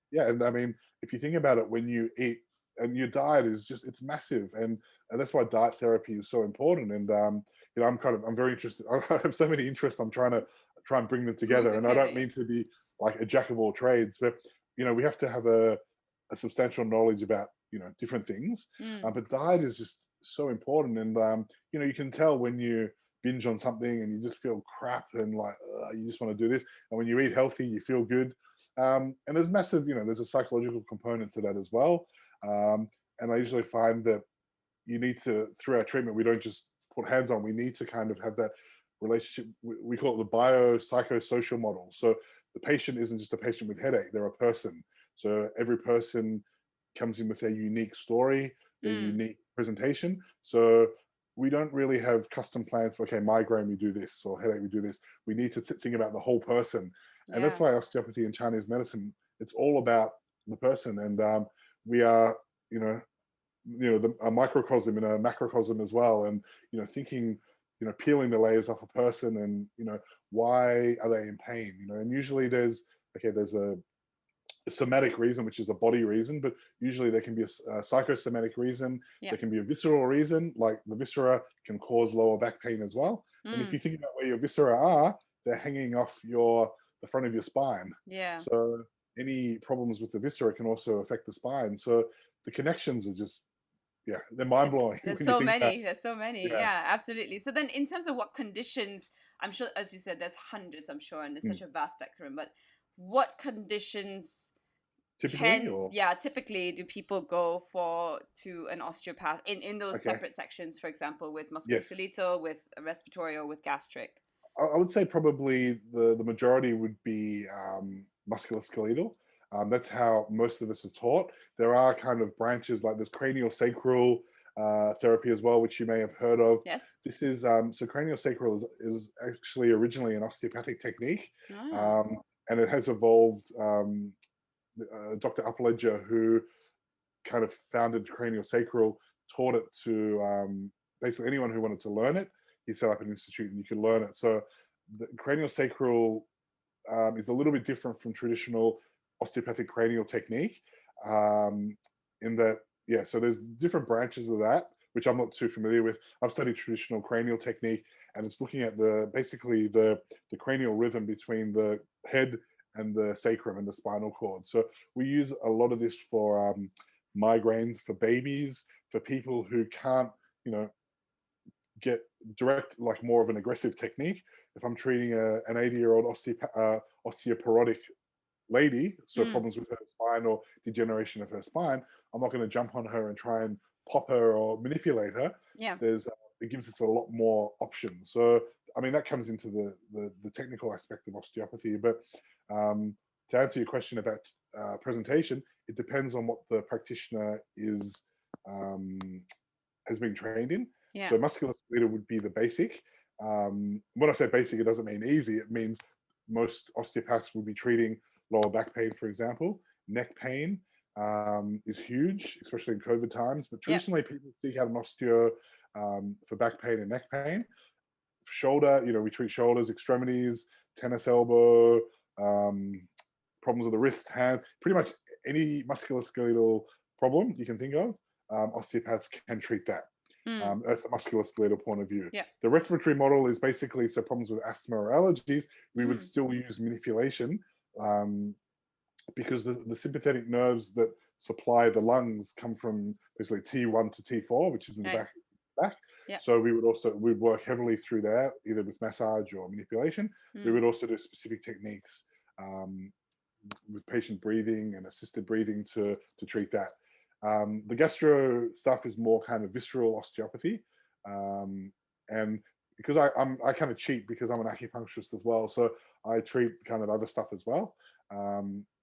Yeah, and I mean, if you think about it, when you eat, and your diet is just, it's massive, and that's why diet therapy is so important. And you know, I'm very interested. I have so many interests. I'm trying and bring them together. And I don't mean to be like a jack of all trades, but you know, we have to have a substantial knowledge about, you know, different things. But diet is just so important. And you know, you can tell when you binge on something and you just feel crap and like you just want to do this, and when you eat healthy, you feel good. And there's massive, you know, there's a psychological component to that as well. And I usually find that you need to, through our treatment, we don't just put hands on, we need to kind of have that relationship. We call it the Bio Psychosocial Model. So the patient isn't just a patient with headache, they're a person. So every person comes in with their unique story, their unique presentation. So we don't really have custom plans for, okay, migraine, we do this, or headache, we do this. We need to think about the whole person. And that's why osteopathy and Chinese medicine, it's all about the person. And we are, you know, a microcosm and a macrocosm as well. And, you know, thinking, you know, peeling the layers off a person and, you know, why are they in pain? You know, and usually there's a somatic reason, which is a body reason, but usually there can be a psychosomatic reason. There can be a visceral reason, like the viscera can cause lower back pain as well. And if you think about where your viscera are, they're hanging off the front of your spine. So any problems with the viscera can also affect the spine. So the connections are just, yeah, they're mind blowing. There's so many. There's so many. Yeah, absolutely. So then, in terms of what conditions, I'm sure, as you said, there's hundreds, I'm sure, and it's such a vast spectrum. But what conditions typically do people go to an osteopath in those separate sections, for example, with musculoskeletal, with respiratory, or with gastric? I would say probably the majority would be musculoskeletal. That's how most of us are taught. There are kind of branches, like there's craniosacral therapy as well, which you may have heard of. Yes. This is so craniosacral is actually originally an osteopathic technique, and it has evolved. Dr. Upledger, who kind of founded craniosacral, taught it to basically anyone who wanted to learn it. He set up an institute and you could learn it. So the craniosacral is a little bit different from traditional osteopathic cranial technique in that, yeah, so there's different branches of that, which I'm not too familiar with. I've studied traditional cranial technique, and it's looking at basically the cranial rhythm between the head and the sacrum and the spinal cord. So we use a lot of this for migraines, for babies, for people who can't, you know, get direct, like more of an aggressive technique. If I'm treating an 80-year-old osteoporotic lady, so problems with her spine or degeneration of her spine, I'm not going to jump on her and try and pop her or manipulate her. It gives us a lot more options. So I mean, that comes into the technical aspect of osteopathy. But to answer your question about presentation, it depends on what the practitioner has been trained in. So musculoskeletal would be the basic. When I say basic, it doesn't mean easy. It means most osteopaths would be treating lower back pain, for example, neck pain, is huge, especially in COVID times. But Yeah. traditionally, people seek out an osteo for back pain and neck pain. For shoulder, we treat shoulders, extremities, tennis elbow, problems with the wrist, hand, pretty much any musculoskeletal problem you can think of. Osteopaths can treat that. That's a musculoskeletal point of view. Yeah. The respiratory model is basically, so problems with asthma or allergies, we would still use manipulation, because the sympathetic nerves that supply the lungs come from basically T1 to T4, which is in the Right. back. Yeah. So we'd work heavily through that, either with massage or manipulation. We would also do specific techniques with patient breathing and assisted breathing to treat that. The gastro stuff is more kind of visceral osteopathy, and because I kind of cheat because I'm an acupuncturist as well, so I treat kind of other stuff as well.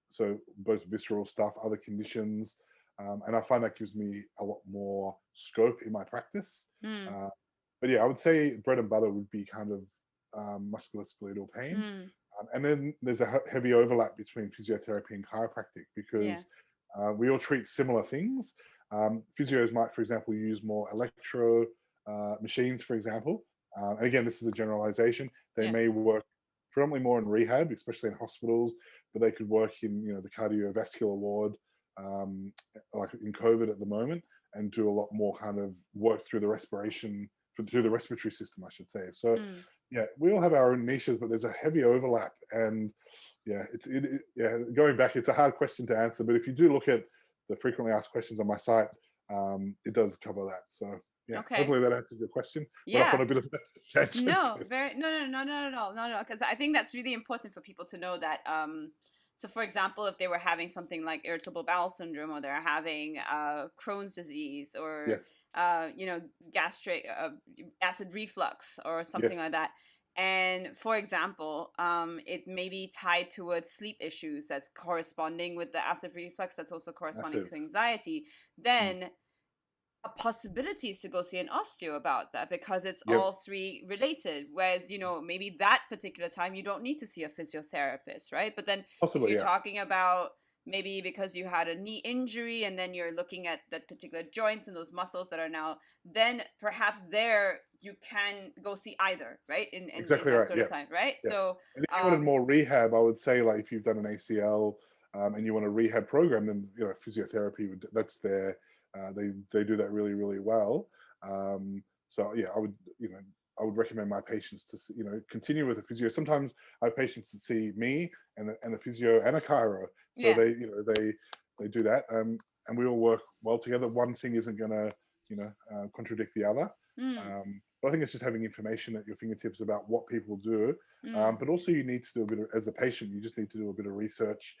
So both visceral stuff, other conditions, and I find that gives me a lot more scope in my practice. But yeah, I would say bread and butter would be kind of musculoskeletal pain. And then there's a heavy overlap between physiotherapy and chiropractic, because we all treat similar things. Physios might, for example, use more electro machines, for example. And again, this is a generalization. They may work predominantly more in rehab, especially in hospitals, but they could work in the cardiovascular ward, like in COVID at the moment, and do a lot more kind of work through the respiration, through the respiratory system, I should say. So yeah, we all have our own niches, but there's a heavy overlap. And yeah, going back, it's a hard question to answer, but if you do look at the frequently asked questions on my site, it does cover that. So yeah, hopefully that answers your question. Went off on a bit of a tangent. No, not at all, not at all. Because I think that's really important for people to know that. So, for example, if they were having something like irritable bowel syndrome, or they're having Crohn's disease, or gastric acid reflux, or something like that. And for example, it may be tied towards sleep issues that's corresponding with the acid reflux, that's also corresponding to anxiety. Then a possibility is to go see an osteo about that, because it's all three related. Whereas, maybe that particular time you don't need to see a physiotherapist, right? But then if you're talking about maybe because you had a knee injury and then you're looking at that particular joints and those muscles that are now, then perhaps there you can go see either, right? In Exactly that right. sort of time, right? So and if you wanted more rehab, I would say, like, if you've done an ACL and you want a rehab program, then physiotherapy that's their they do that really, really well. So yeah, I would recommend my patients to continue with a physio. Sometimes I have patients that see me and a physio and a chiro, so they do that, and we all work well together. One thing isn't going to contradict the other. But I think it's just having information at your fingertips about what people do. But also you need to do a bit of, as a patient, you just need to do a bit of research,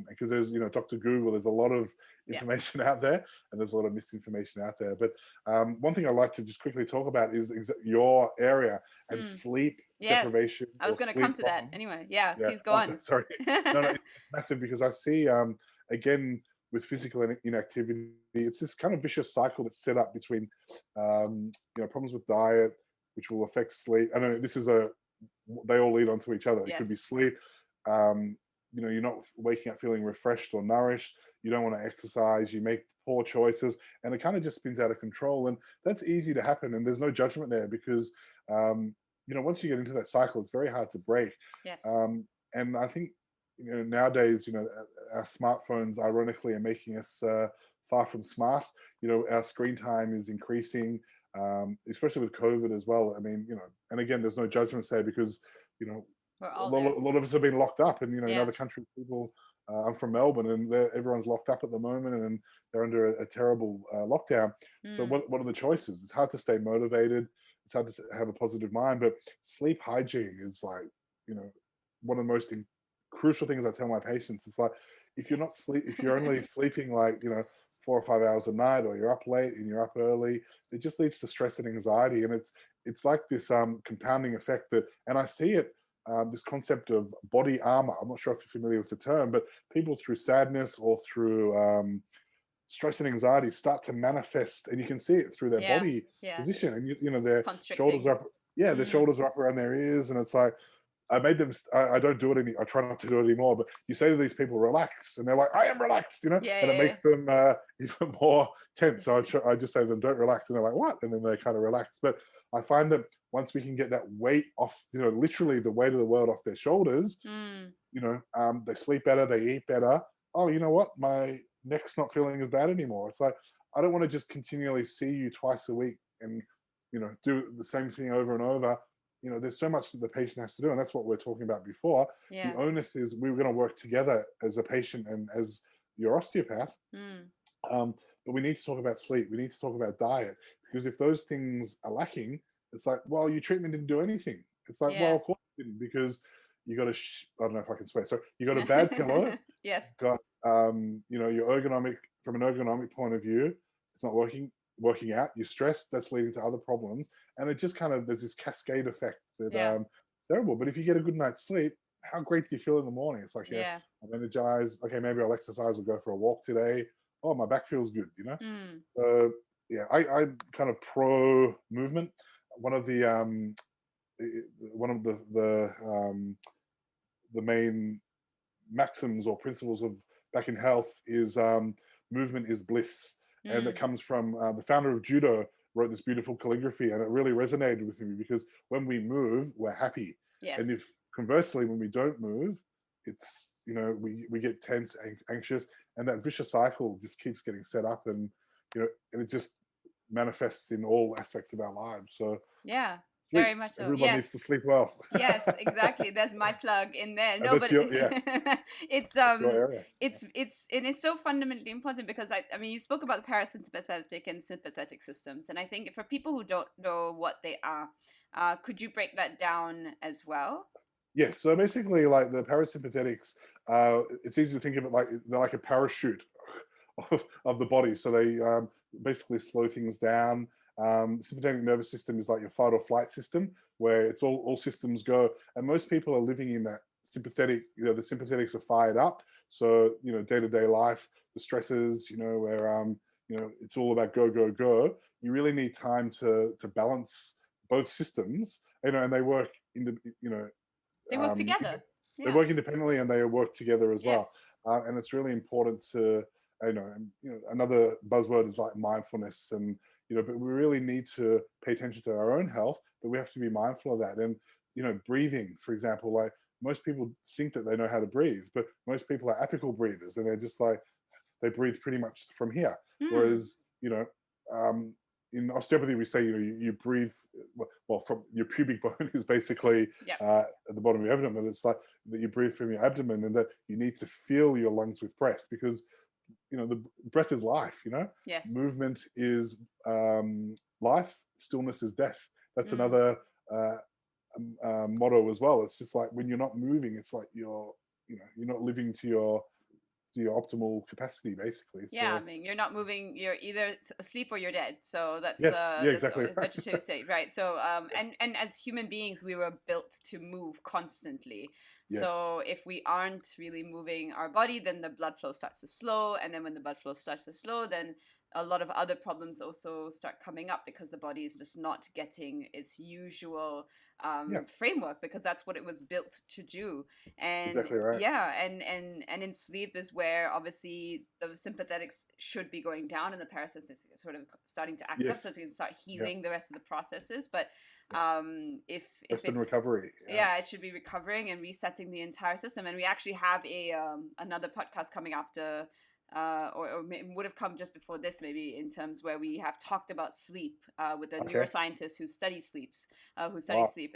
because there's Dr. Google, there's a lot of information out there, and there's a lot of misinformation out there. But one thing I'd like to just quickly talk about is your area and sleep deprivation. I was going to come to that anyway. Please go on. Sorry. No, it's massive, because I see again, with physical inactivity, it's this kind of vicious cycle that's set up between problems with diet, which will affect sleep. I know they all lead onto each other. It could be sleep. You're not waking up feeling refreshed or nourished. You don't want to exercise. You make poor choices, and it kind of just spins out of control. And that's easy to happen. And there's no judgment there, because once you get into that cycle, it's very hard to break. And I think nowadays, our smartphones, ironically, are making us far from smart. Our screen time is increasing, especially with COVID as well. I mean, and again, there's no judgments there, because a lot of us have been locked up, and in other countries, people. I'm from Melbourne, and everyone's locked up at the moment, and they're under a terrible lockdown. So what are the choices? It's hard to stay motivated. It's hard to have a positive mind. But sleep hygiene is like, one of the most crucial things I tell my patients. It's like, if you're not if you're only sleeping like 4 or 5 hours a night, or you're up late and you're up early, it just leads to stress and anxiety. And it's like this compounding effect and I see it. This concept of body armor. I'm not sure if you're familiar with the term, but people through sadness or through stress and anxiety start to manifest, and you can see it through their body position. And their shoulders are up. Their shoulders are up around their ears, and it's like, I made them. I don't do it I try not to do it anymore. But you say to these people, relax, and they're like, I am relaxed, you know, Yeah, and it yeah, makes them even more tense. So I just say to them, don't relax, and they're like, what? And then they kind of relax. But I find that once we can get that weight off, you know, literally the weight of the world off their shoulders, yeah. you know, they sleep better, they eat better. Oh, you know what? My neck's not feeling as bad anymore. It's like, I don't want to just continually see you twice a week and, you know, do the same thing over and over. You know, there's so much that the patient has to do. And that's what we're talking about before. The Yeah. onus is we're going to work together as a patient and as your osteopath. Mm. But we need to talk about sleep. We need to talk about diet, because if those things are lacking, it's like, well, your treatment didn't do anything. It's like, well, Yeah. of course it didn't, because you got I don't know if I can swear. So you got a bad pillow, Yes. got you know, your ergonomic, from an ergonomic point of view, it's not working out. You're stressed, that's leading to other problems, and it just kind of, there's this cascade effect that Yeah. terrible. But if you get a good night's sleep, how great do you feel in the morning? It's like, yeah, Yeah. I'm energized. Okay, maybe I'll exercise or go for a walk today. Oh, my back feels good, you know. Mm. Yeah, I kind of pro movement. One of the one of the main maxims or principles of back in health is movement is bliss, and it Mm. comes from the founder of judo wrote this beautiful calligraphy, and it really resonated with me, because when we move, we're happy, and Yes. if conversely when we don't move, it's, you know, we get tense, anxious, and that vicious cycle just keeps getting set up, and you know, and it just manifests in all aspects of our lives. So Yeah. sleep, Very much so. everyone needs Yes. to sleep well. Yes, exactly. That's my plug in there. And No, that's but your, yeah, it's that's your area. it's so fundamentally important because I mean you spoke about the parasympathetic and sympathetic systems, and I think for people who don't know what they are, could you break that down as well? Yeah, so basically, like the parasympathetics, it's easy to think of it like they're like a parachute of the body. So they basically slow things down. Sympathetic nervous system is like your fight or flight system, where it's all systems go. And most people are living in that sympathetic. You know, the sympathetics are fired up. So you know, day to day life, the stresses. You know, where you know, it's all about go go go. You really need time to balance both systems. You know, and they work in the, you know, They work together. they Yeah. work independently and they work together as well. Yes. And it's really important to, you know, another buzzword is like mindfulness, and you know, but we really need to pay attention to our own health, but we have to be mindful of that. And you know, breathing, for example, like most people think that they know how to breathe, but most people are apical breathers, and they're just like, they breathe pretty much from here. Hmm. Whereas, you know, in osteopathy, we say, you know, you breathe, well, from your pubic bone is basically Yeah. at the bottom of your abdomen. It's like that you breathe from your abdomen, and that you need to fill your lungs with breath, because, you know, the breath is life, you know, Yes. movement is life, stillness is death. That's Mm. another motto as well. It's just like when you're not moving, it's like you know, you're not living to your optimal capacity, basically. Yeah, I So mean, you're not moving. You're either asleep or you're dead. So yes, yeah, that's exactly a right. vegetative state, right? So Yeah. and as human beings, we were built to move constantly. Yes, So if we aren't really moving our body, then the blood flow starts to slow, and then when the blood flow starts to slow, then a lot of other problems also start coming up because the body is just not getting its usual yeah, framework because that's what it was built to do. And exactly right. yeah, and in sleep is where obviously the sympathetics should be going down and the parasympathetic is sort of starting to act up, Yes, so to start yeah, healing the rest of the processes. But yeah. if Rest and it's recovery. Yeah. yeah, it should be recovering and resetting the entire system. And we actually have a another podcast coming after or would have come just before this, maybe, in terms where we have talked about sleep with a Okay. neuroscientist who studies sleeps, who studies Wow. sleep.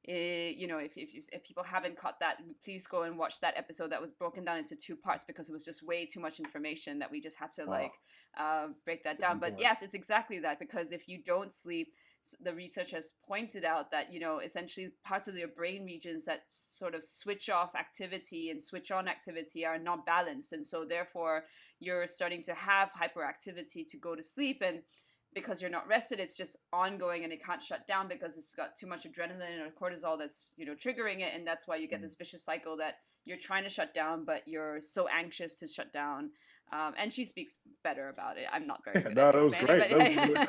You know, if people haven't caught that, please go and watch that episode that was broken down into two parts because it was just way too much information that we just had to Wow. break that Get down. into But it. yes, it's exactly that, because if you don't sleep, the research has pointed out that, you know, essentially parts of your brain regions that sort of switch off activity and switch on activity are not balanced, and so therefore you're starting to have hyperactivity to go to sleep, and because you're not rested, it's just ongoing and it can't shut down because it's got too much adrenaline or cortisol that's, you know, triggering it, and that's why you get Mm. this vicious cycle that you're trying to shut down but you're so anxious to shut down. And she speaks better about it. I'm not very good at No, that was explaining, great. but That was really nice.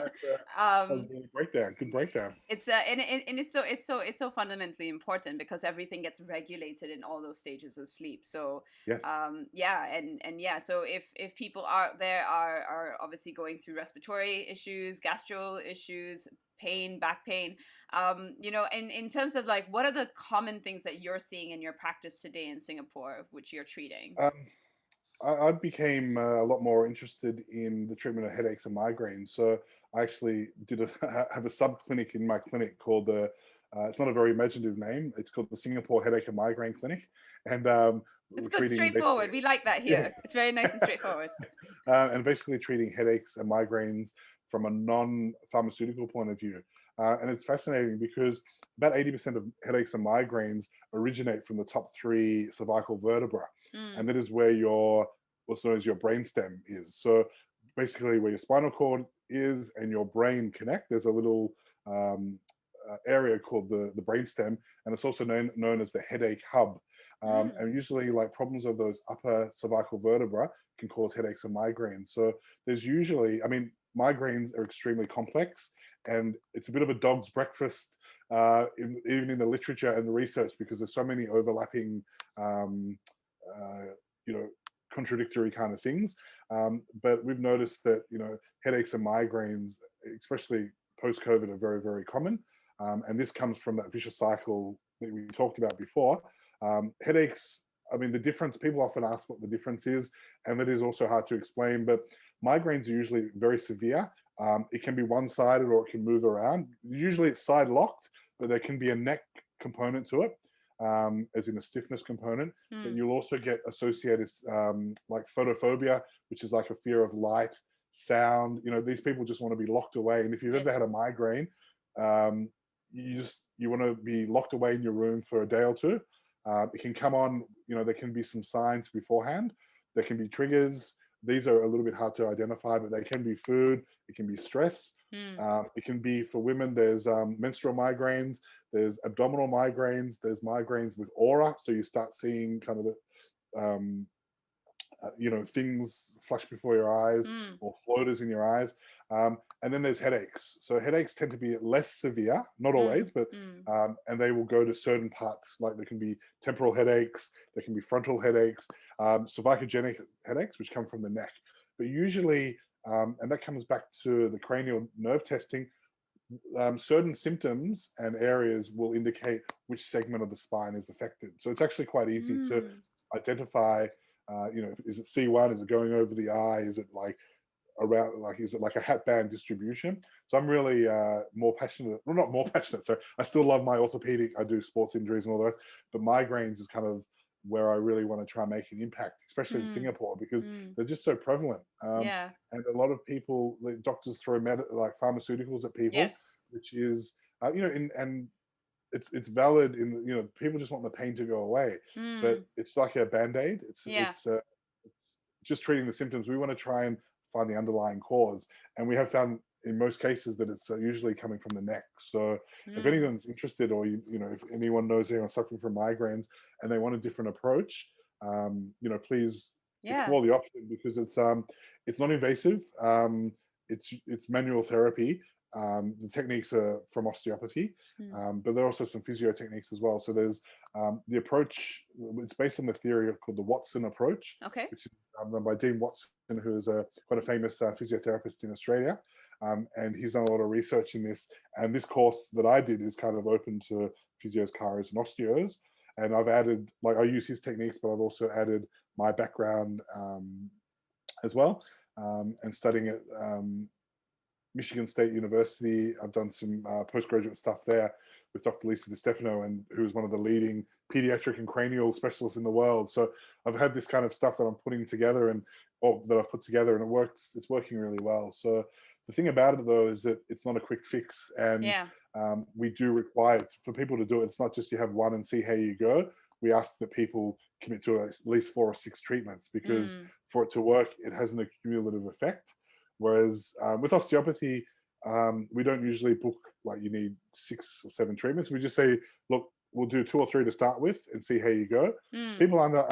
That was um, really breakdown. Good breakdown. it's and it's so fundamentally important because everything gets regulated in all those stages of sleep. So Yes. yeah, and yeah, so if people are obviously going through respiratory issues, gastro issues, pain, back pain, you know, in terms of like, what are the common things that you're seeing in your practice today in Singapore which you're treating? Um, I became a lot more interested in the treatment of headaches and migraines. So I actually have a sub clinic in my clinic called the. It's not a very imaginative name. It's called the Singapore Headache and Migraine Clinic, and It's we're good, treating basically, straightforward. We like that yeah, here. It's very nice and straightforward. and basically treating headaches and migraines from a non-pharmaceutical point of view. And it's fascinating because about 80% of headaches and migraines originate from the top three cervical vertebra, and Mm, that is where your what's known as your brainstem is. So basically, where your spinal cord is and your brain connect, there's a little um, area called the brainstem, and it's also known as the headache hub. mm. And usually, like problems of those upper cervical vertebra can cause headaches and migraines. So there's usually, I mean, migraines are extremely complex, and it's a bit of a dog's breakfast, even in the literature and the research, because there's so many overlapping, um, uh, you know, contradictory kind of things. But we've noticed that, you know, headaches and migraines, especially post COVID, are very, very common. And this comes from that vicious cycle that we talked about before. Headaches, I mean, the difference, people often ask what the difference is, and that is also hard to explain, but migraines are usually very severe. It can be one-sided or it can move around. Usually it's side locked, but there can be a neck component to it, as in a stiffness component. But Mm. you'll also get associated like photophobia, which is like a fear of light, sound. You know, these people just want to be locked away. And if you've ever Yes. had a migraine, um, you want to be locked away in your room for a day or two. It can come on, you know, there can be some signs beforehand. There can be triggers. These are a little bit hard to identify, but they can be food. It can be stress. Mm. It can be for women, there's menstrual migraines, there's abdominal migraines, there's migraines with aura. So you start seeing kind of the, you know, things flash before your eyes Mm. or floaters in your eyes. And then there's headaches. So headaches tend to be less severe, not Mm. always, but Mm. and they will go to certain parts. Like there can be temporal headaches, there can be frontal headaches, cervicogenic headaches, which come from the neck. But usually, and that comes back to the cranial nerve testing, certain symptoms and areas will indicate which segment of the spine is affected. So it's actually quite easy to Mm. identify. You know, is it C1? Is it going over the eye? Is it like around? Like, is it like a hat band distribution? So I'm really more passionate. Well, not more passionate. So I still love my orthopedic. I do sports injuries and all the rest, but migraines is kind of where I really want to try and make an impact, especially in Mm. Singapore, because Mm. they're just so prevalent. Yeah. And a lot of people, like doctors, throw like pharmaceuticals at people, Yes. which is, you know, and it's valid in, you know, people just want the pain to go away, but Mm. it's like a band-aid. Yeah. It's just treating the symptoms. We want to try and find the underlying cause, and we have found in most cases that it's usually coming from the neck. So if Mm. anyone's interested, or you know, if anyone knows anyone suffering from migraines and they want a different approach, you know, please Yeah. explore the option, because it's non-invasive. It's manual therapy. The techniques are from osteopathy, Mm. but there are also some physio techniques as well. So there's the approach. It's based on the theory called the Watson approach, Okay. which is done by Dean Watson, who is quite a famous physiotherapist in Australia. And he's done a lot of research in this. And this course that I did is kind of open to physios, chiros, and osteos. And I've added, like, I use his techniques, but I've also added my background as well, and studying at Michigan State University. I've done some postgraduate stuff there with Dr. Lisa DiStefano, and who is one of the leading pediatric and cranial specialists in the world. So I've had this kind of stuff that I'm putting together, and or that I've put together, and it works. It's working really well. So the thing about it, though, is that it's not a quick fix, and Yeah. we do require for people to do it. It's not just you have one and see how you go. We ask that people commit to at least 4 or 6 treatments, because Mm. for it to work, it has an accumulative effect. Whereas with osteopathy, we don't usually book like you need 6 or 7 treatments. We just say, look, we'll do 2 or 3 to start with and see how you go. Mm. People under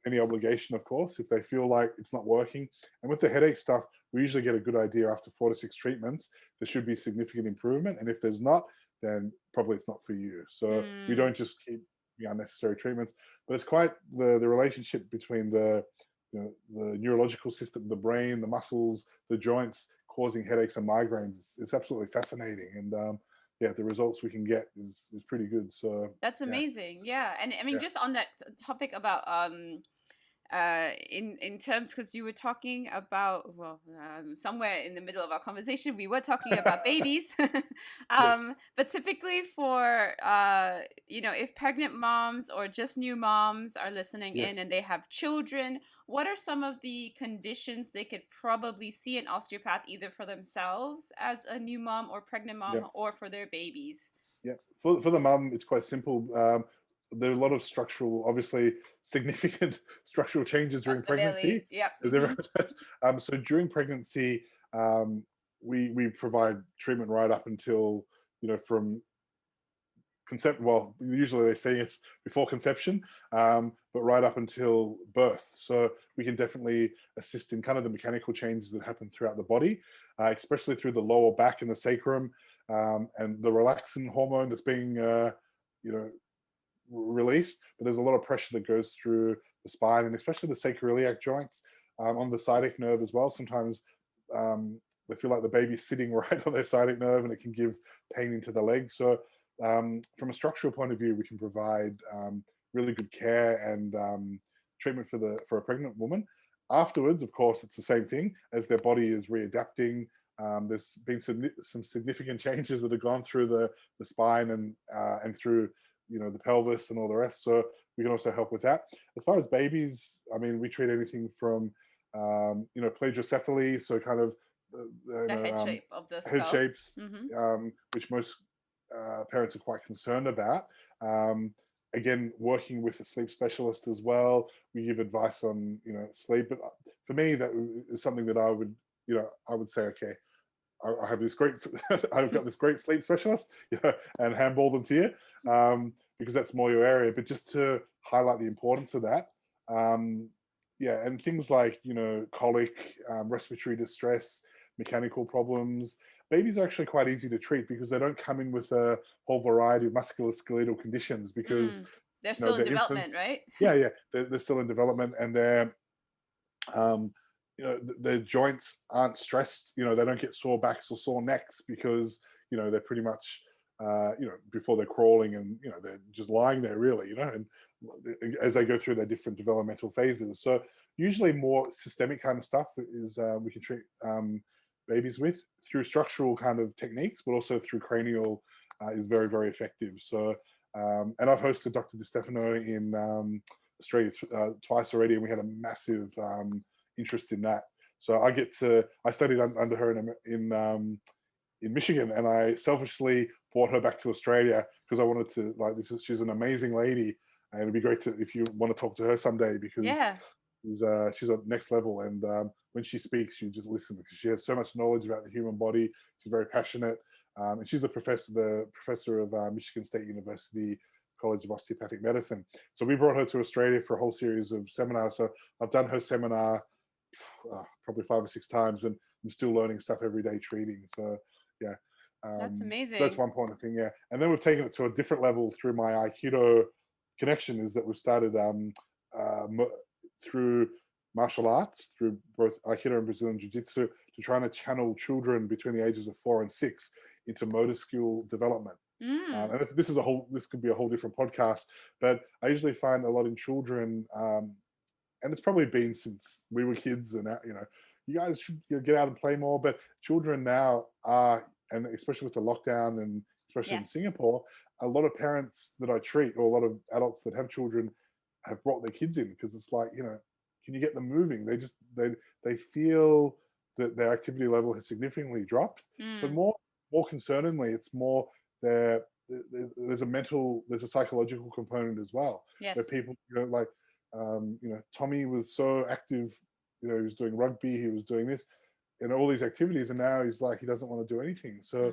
any obligation, of course, if they feel like it's not working. And with the headache stuff, we usually get a good idea after 4 to 6 treatments. There should be significant improvement, and if there's not, then probably it's not for you. So we Mm. don't just keep unnecessary treatments, but it's quite the relationship between the the neurological system, the brain, the muscles, the joints causing headaches and migraines. It's absolutely fascinating, and yeah, the results we can get is pretty good. So That's yeah, amazing. Yeah. And I mean, yeah, just on that topic about in terms, because you were talking about, well, somewhere in the middle of our conversation we were talking about babies. yes, But typically for if pregnant moms or just new moms are listening in yes, and they have children, what are some of the conditions they could probably see an osteopath, either for themselves as a new mom or pregnant yeah. mom, or for their babies? Yeah, for the mum, it's quite simple. There are a lot of structural, obviously, significant structural changes during The belly. pregnancy, Yep. as everyone does. So during pregnancy, um, we provide treatment right up until from concept. Well, usually they say it's before conception, but right up until birth. So we can definitely assist in kind of the mechanical changes that happen throughout the body, especially through the lower back and the sacrum, and the relaxin hormone that's being you know released. But there's a lot of pressure that goes through the spine, and especially the sacroiliac joints, on the sciatic nerve as well. Sometimes they feel like the baby's sitting right on their sciatic nerve, and it can give pain into the leg. So from a structural point of view, we can provide really good care and treatment for a pregnant woman. Afterwards, of course, it's the same thing as their body is readapting. There's been some significant changes that have gone through the spine and through the pelvis and all the rest. So we can also help with that. As far as babies, I mean, we treat anything from plagioccephaly, so kind of The head shape of the head skull. shapes, Mm-hmm. which most parents are quite concerned about. Again, working with a sleep specialist as well, we give advice on sleep. But for me, that is something that I would say, okay, I have this great, I've got this great sleep specialist, and handball them to you, because that's more your area. But just to highlight the importance of that, yeah, and things like colic, respiratory distress, mechanical problems. Babies are actually quite easy to treat because they don't come in with a whole variety of musculoskeletal conditions because Mm. They're still in they're development, infants. right? Yeah, they're still in development, and they're um, their joints aren't stressed. They don't get sore backs or sore necks because they're pretty much before they're crawling, and they're just lying there really, and as they go through their different developmental phases. So usually more systemic kind of stuff is we can treat babies with through structural kind of techniques, but also through cranial is very, very effective. So and I've hosted Dr. DiStefano in Australia twice already, and we had a massive interest in that. So I studied under her in Michigan, and I selfishly brought her back to Australia because I wanted to, like, she's an amazing lady, and it'd be great to, if you want to talk to her someday, because Yeah. she's at next level. And when she speaks, you just listen because she has so much knowledge about the human body. She's very passionate, and she's the professor of Michigan State University College of Osteopathic Medicine. So we brought her to Australia for a whole series of seminars. So I've done her seminar probably 5 or 6 times, and I'm still learning stuff every day treating. So yeah, That's that's amazing. one point of thing. Yeah, and then we've taken it to a different level through my Aikido connection. Is that we've started through martial arts, through both Aikido and Brazilian Jiu Jitsu, to trying to channel children between the ages of 4 and 6 into motor skill development. Mm. And this could be a whole different podcast, but I usually find a lot in children, and it's probably been since we were kids, and you guys should get out and play more. But children now are, and especially with the lockdown, and especially in Yes. Singapore, a lot of parents that I treat, or a lot of adults that have children, have brought their kids in because it's like, can you get them moving? They feel that their activity level has significantly dropped. But Mm. more concerningly, it's more there's a psychological component as well, where Yes. people, Tommy was so active, he was doing rugby, he was doing this. in all these activities, and now he's like, he doesn't want to do anything. So,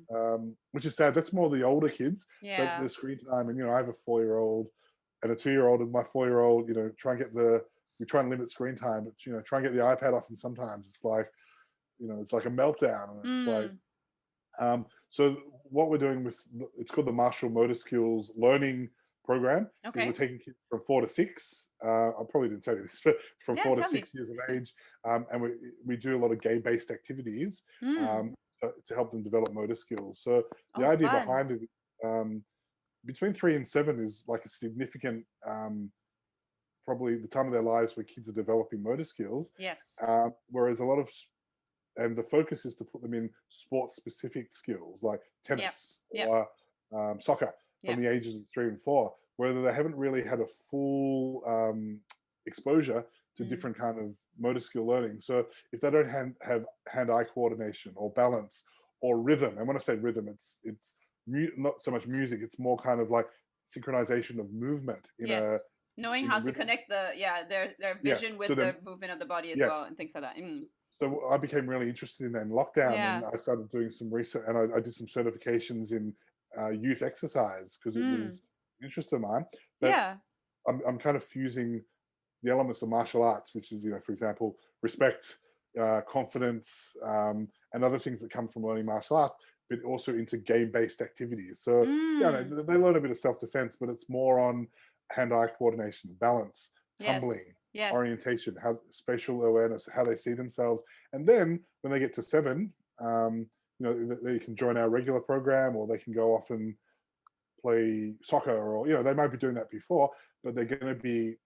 Mm. which is sad. That's more the older kids, but Yeah. the screen time, and I have a 4-year-old and a 2-year-old, and my 4-year-old, we try and limit screen time, but try and get the iPad off him. Sometimes it's like, it's like a meltdown, and it's like, Mm. so what we're doing it's called the Marshall Motor Skills Learning Program, is we're Okay. taking kids from 4 to 6. I probably didn't tell you this, but from Yeah, 4 to tell me. 6 years of age, and we do a lot of game-based activities, Mm. to help them develop motor skills. So the Oh, idea fun. behind it, between 3 and 7 is like a significant, probably the time of their lives where kids are developing motor skills, Yes. whereas a lot of and the focus is to put them in sports specific skills like Yep. tennis Yep. or soccer from Yep. the ages of 3 and 4, whether they haven't really had a full exposure to Mm. different kind of motor skill learning. So if they don't have hand-eye coordination or balance or rhythm, and when I say rhythm, it's not so much music, it's more kind of like synchronization of movement Yes. Knowing in a how to rhythm. connect their Yeah. vision So with then, the movement of the body as yeah, well and things like that. Mm. so I became really interested in that in lockdown, and Yeah. I started doing some research, and I did some certifications in youth exercise because it Mm. was an interest of mine. But Yeah. I'm kind of fusing the elements of martial arts, which is, for example, respect, confidence, and other things that come from learning martial arts, but also into game-based activities. So Mm. they learn a bit of self-defense, but it's more on hand-eye coordination, balance, Yes. tumbling, Yes. orientation, how spatial awareness, how they see themselves. And then when they get to 7, they can join our regular program, or they can go off and play soccer, or they might be doing that before, but they're going to be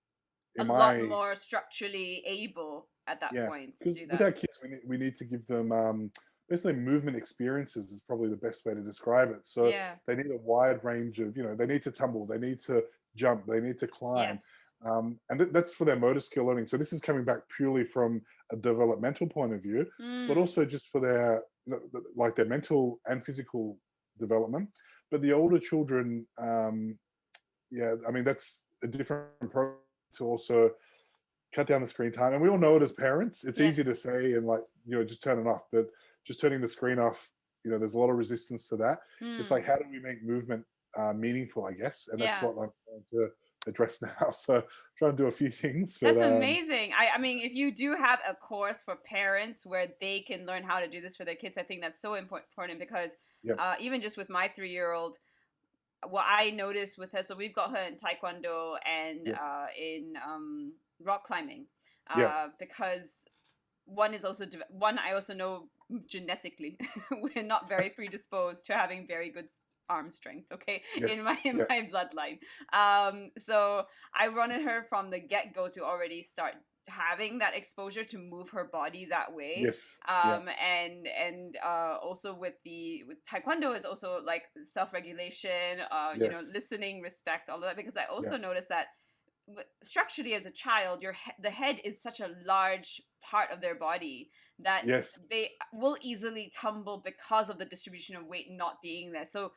A in lot my more structurally able at that yeah, point to because do with that. our kids, we need to give them basically movement experiences is probably the best way to describe it. So Yeah. they need a wide range of, they need to tumble, they need to jump, they need to climb, Yes. and that's for their motor skill learning. So this is coming back purely from a developmental point of view, but Mm. also just for their, like their mental and physical development. But the older children, yeah, I mean that's a different approach to also cut down the screen time. And we all know it as parents. It's easy Yes. to say and like, just turn it off, but just turning the screen off, there's a lot of resistance to that. It's like, Mm. how do we make movement meaningful, I guess? And that's Yeah. what I'm trying to address now. So trying to do a few things, but That's amazing. I mean, if you do have a course for parents where they can learn how to do this for their kids, I think that's so important because yeah, even just with my 3-year-old, what I noticed with her, so we've got her in Taekwondo and yes, in rock climbing, yeah, because one is also one I also know genetically we're not very predisposed to having very good arm strength, okay, yes, in yeah, my bloodline. So I wanted her from the get-go to already start having that exposure to move her body that way. yes, yeah, And also with taekwondo is also like self-regulation, yes, listening, respect, all of that, because I yeah, also noticed that structurally as a child the head is such a large part of their body that yes. they will easily tumble because of the distribution of weight not being there. So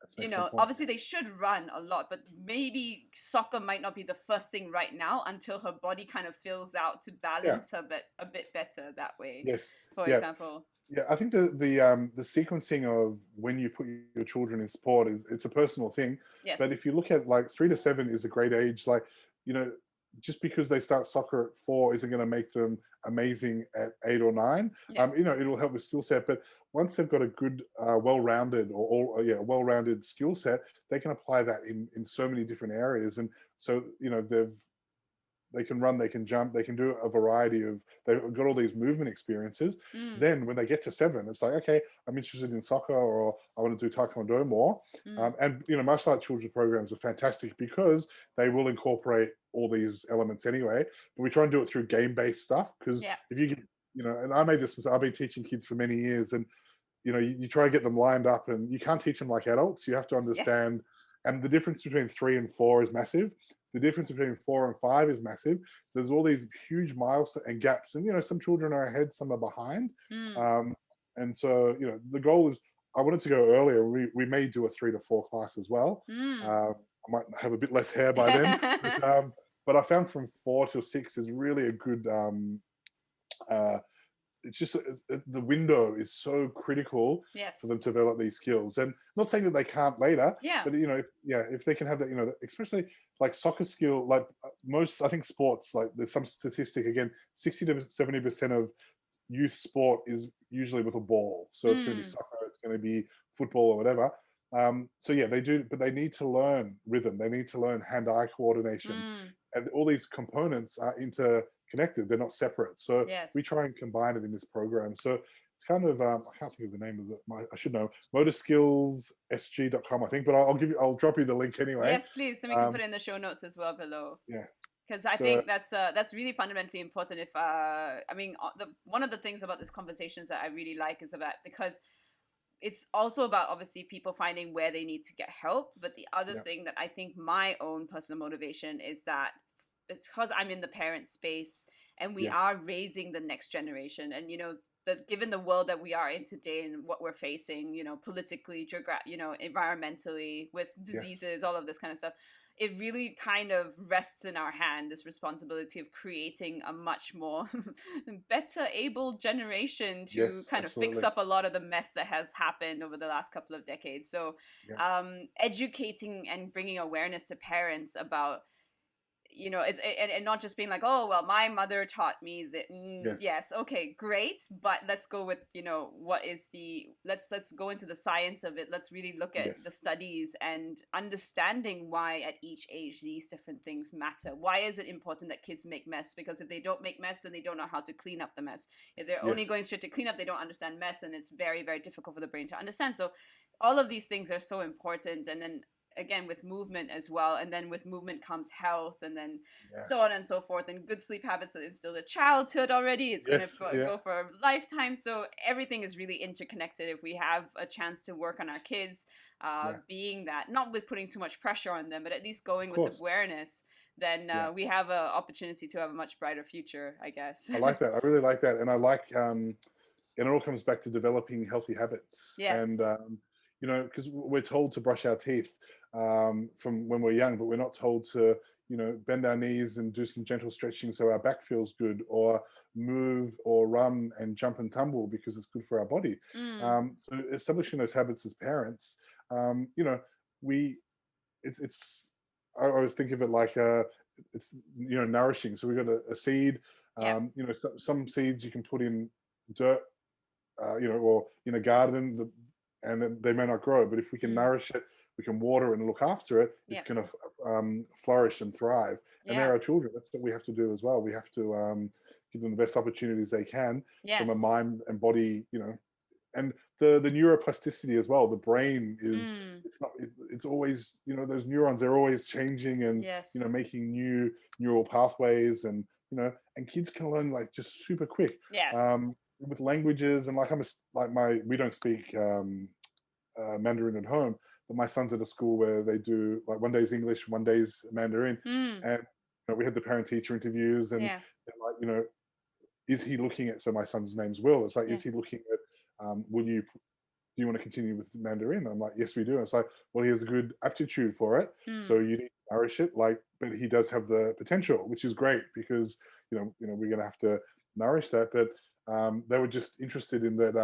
That's an excellent point. obviously they should run a lot, but maybe soccer might not be the first thing right now until her body kind of fills out to Yeah, balance her a bit better that way, yes, for yeah. example. Yeah, I think the sequencing of when you put your children in sport it's a personal thing. But Yes. if you look at like 3 to 7 is a great age. Like, you know, just because they start soccer at 4 isn't going to make them amazing at 8 or 9. Yeah. It'll help with skill set. But once they've got a good, well-rounded well-rounded skill set, they can apply that in so many different areas. And so, they can run, they can jump, they can do a variety of, they've got all these movement experiences. Mm, Then when they get to 7, it's like, okay, I'm interested in soccer, or I want to do Taekwondo more. mm. And, martial arts children's programs are fantastic because they will incorporate all these elements anyway. But we try and do it through game-based stuff, because Yeah. if you get, and I made this mistake, I've been teaching kids for many years, and, you try to get them lined up, and you can't teach them like adults. You have to Yes. understand, and the difference between 3 and 4 is massive. The difference between 4 and 5 is massive. So there's all these huge milestones and gaps, and some children are ahead, some are behind. Mm, Um, and so the goal is, I wanted to go earlier. We may do a 3 to 4 class as well. mm. I might have a bit less hair by then, but I found from 4 till 6 is really a good uh, it's just the window is so critical for Yes. them to develop these skills. And not saying that they can't later, Yeah. but if they can have that, especially like soccer skill, like most, I think sports, like there's some statistic again, 60 to 70% of youth sport is usually with a ball. So it's going to be Mm, soccer, it's going to be football or whatever. So yeah, they do, but they need to learn rhythm. They need to learn hand-eye coordination, mm, and all these components are interconnected. They're not separate. So we yes. try and combine it in this program. So it's kind of I can't think of the name of it. I should know, motorskillssg.com, I think, but I'll drop you the link anyway. Yes, please. And we can put it in the show notes as well below. Yeah. Because I So think that's really fundamentally important. If I mean, one of the things about this conversations that I really like is about, because it's also about obviously people finding where they need to get help. But the other yeah, thing that I think my own personal motivation is that it's because I'm in the parent space and we yes, are raising the next generation. And, given the world that we are in today and what we're facing, politically, environmentally, with yes, diseases, all of this kind of stuff, it really kind of rests in our hand, this responsibility of creating a much more better able generation to yes, kind of fix absolutely. up a lot of the mess that has happened over the last couple of decades. So Yeah, educating and bringing awareness to parents about, it's and not just being like, oh well, my mother taught me that. yes, Yes, okay, great, but let's go with, what is the let's go into the science of it. Let's really look at yes, the studies and understanding why at each age these different things matter. Why is it important that kids make mess? Because if they don't make mess, then they don't know how to clean up the mess. If they're only yes, going straight to clean up, they don't understand mess, and it's very, very difficult for the brain to understand. So all of these things are so important. And then again with movement as well, and then with movement comes health, and then yeah, so on and so forth. And good sleep habits are instilled in childhood already, it's going yes, to yeah, go for a lifetime. So everything is really interconnected. If we have a chance to work on our kids, yeah, being that, not with putting too much pressure on them, but at least of going with course, awareness, then yeah. we have an opportunity to have a much brighter future, I guess. I like that. I really like that, and I like, and it all comes back to developing healthy habits, and Yes. because we're told to brush our teeth from when we're young, but we're not told to, bend our knees and do some gentle stretching so our back feels good, or move or run and jump and tumble because it's good for our body. Mm. So establishing those habits as parents, we it's I always think of it like it's nourishing. So we've got a seed. Yeah. Some seeds you can put in dirt, or in a garden, and they may not grow. But if we can Mm. nourish it, we can water it and look after it, it's Yeah. going to flourish and thrive. And Yeah. they're our children. That's what we have to do as well. We have to give them the best opportunities they can from a Yes. mind and body, and the neuroplasticity as well. The brain is, Mm. it's always, those neurons are always changing and Yes. making new neural pathways, and and kids can learn like just super quick. Yes. With languages, and like we don't speak Mandarin at home, but my son's at a school where they do like one day's English, one day's Mandarin. Mm. And we had the parent teacher interviews, and Yeah. they're like, is he looking at, so my son's name's Will, it's like, Yeah. is he looking at, do you want to continue with Mandarin? I'm like, yes, we do. And it's like, well, he has a good aptitude for it, so Mm. you need to nourish it. Like, but he does have the potential, which is great, because we're going to have to nourish that. But they were just interested in that.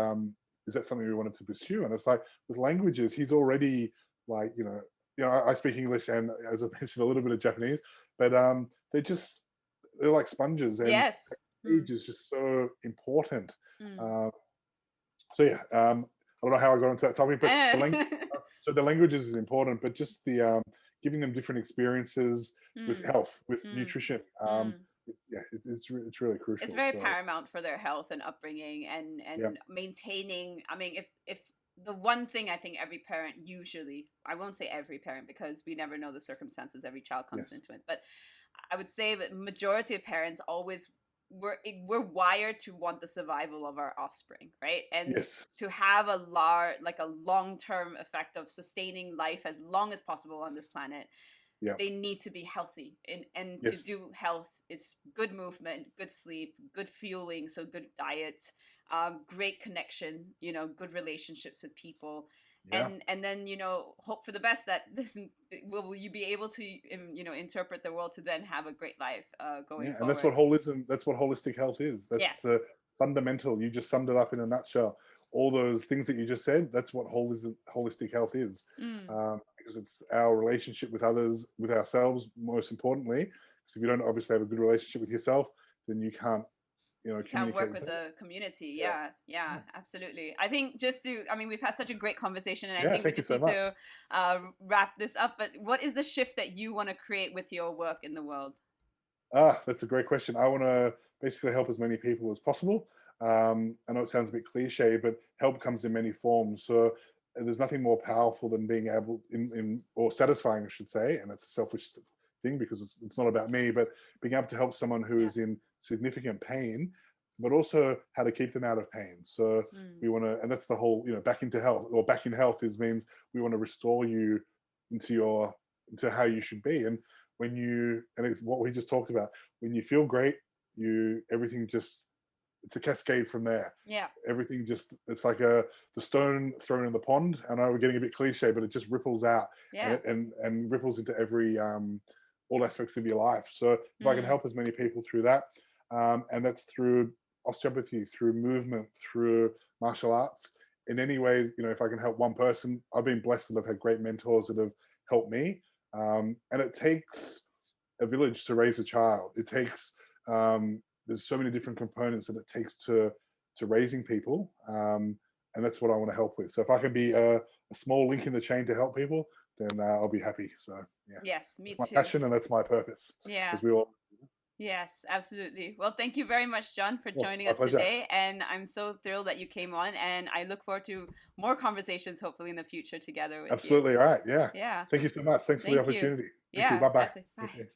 Is that something we wanted to pursue? And it's like with languages, he's already like, I speak English and, as I mentioned, a little bit of Japanese, but they're like sponges, and Yes. age Mm. is just so important. Mm. Um, so yeah, I don't know how I got into that topic, but so the languages is important, but just the giving them different experiences with Mm. health, with Mm. nutrition. Mm. It's really It's crucial. very So paramount for their health and upbringing, and yeah, maintaining. I mean, if the one thing I think every parent usually, I won't say every parent because we never know the circumstances every child comes yes, into it, but I would say that majority of parents always, we're wired to want the survival of our offspring, right? And yes, to have a long-term effect of sustaining life as long as possible on this planet, yeah, they need to be healthy. And to yes, do health, it's good movement, good sleep, good fueling, so good diet, great connection, good relationships with people, yeah, and then hope for the best that will you be able to interpret the world to then have a great life going yeah. And that's forward. what holism. That's what holistic health is. That's Yes. fundamental. You just summed it up in a nutshell. All those things that you just said, that's what holistic health is. Because it's our relationship with others, with ourselves, most importantly. Because if you don't obviously have a good relationship with yourself, then you can't, you can't work with the community. Yeah, absolutely. I think we've had such a great conversation, and I think we just need to wrap this up. But what is the shift that you want to create with your work in the world? That's a great question. I want to basically help as many people as possible. I know it sounds a bit cliche, but help comes in many forms. So there's nothing more powerful than being able or satisfying, I should say, and that's a selfish thing because it's not about me, but being able to help someone who is in significant pain, but also how to keep them out of pain. So we want to, and that's the whole, back into health, or back in health means we want to restore you into how you should be. And it's what we just talked about, when you feel great, everything just, it's a cascade from there. Yeah. Everything it's like the stone thrown in the pond. I know we're getting a bit cliche, but it just ripples out. Yeah. And ripples into every, all aspects of your life. So if I can help as many people through that, and that's through osteopathy, through movement, through martial arts, in any way, if I can help one person, I've been blessed that I've had great mentors that have helped me. And it takes a village to raise a child. It takes, there's so many different components that it takes to raising people. And that's what I want to help with. So if I can be a small link in the chain to help people, then I'll be happy. So yeah. Yes, me that's too. My passion, and that's my purpose. Yeah. As we all. Yes, absolutely. Well, thank you very much, Jon, for joining us today. And I'm so thrilled that you came on, and I look forward to more conversations, hopefully in the future together with Absolutely. you. Right. Yeah. Yeah. Thank you so much. Thanks for the opportunity. Thank you. Bye-bye. Bye.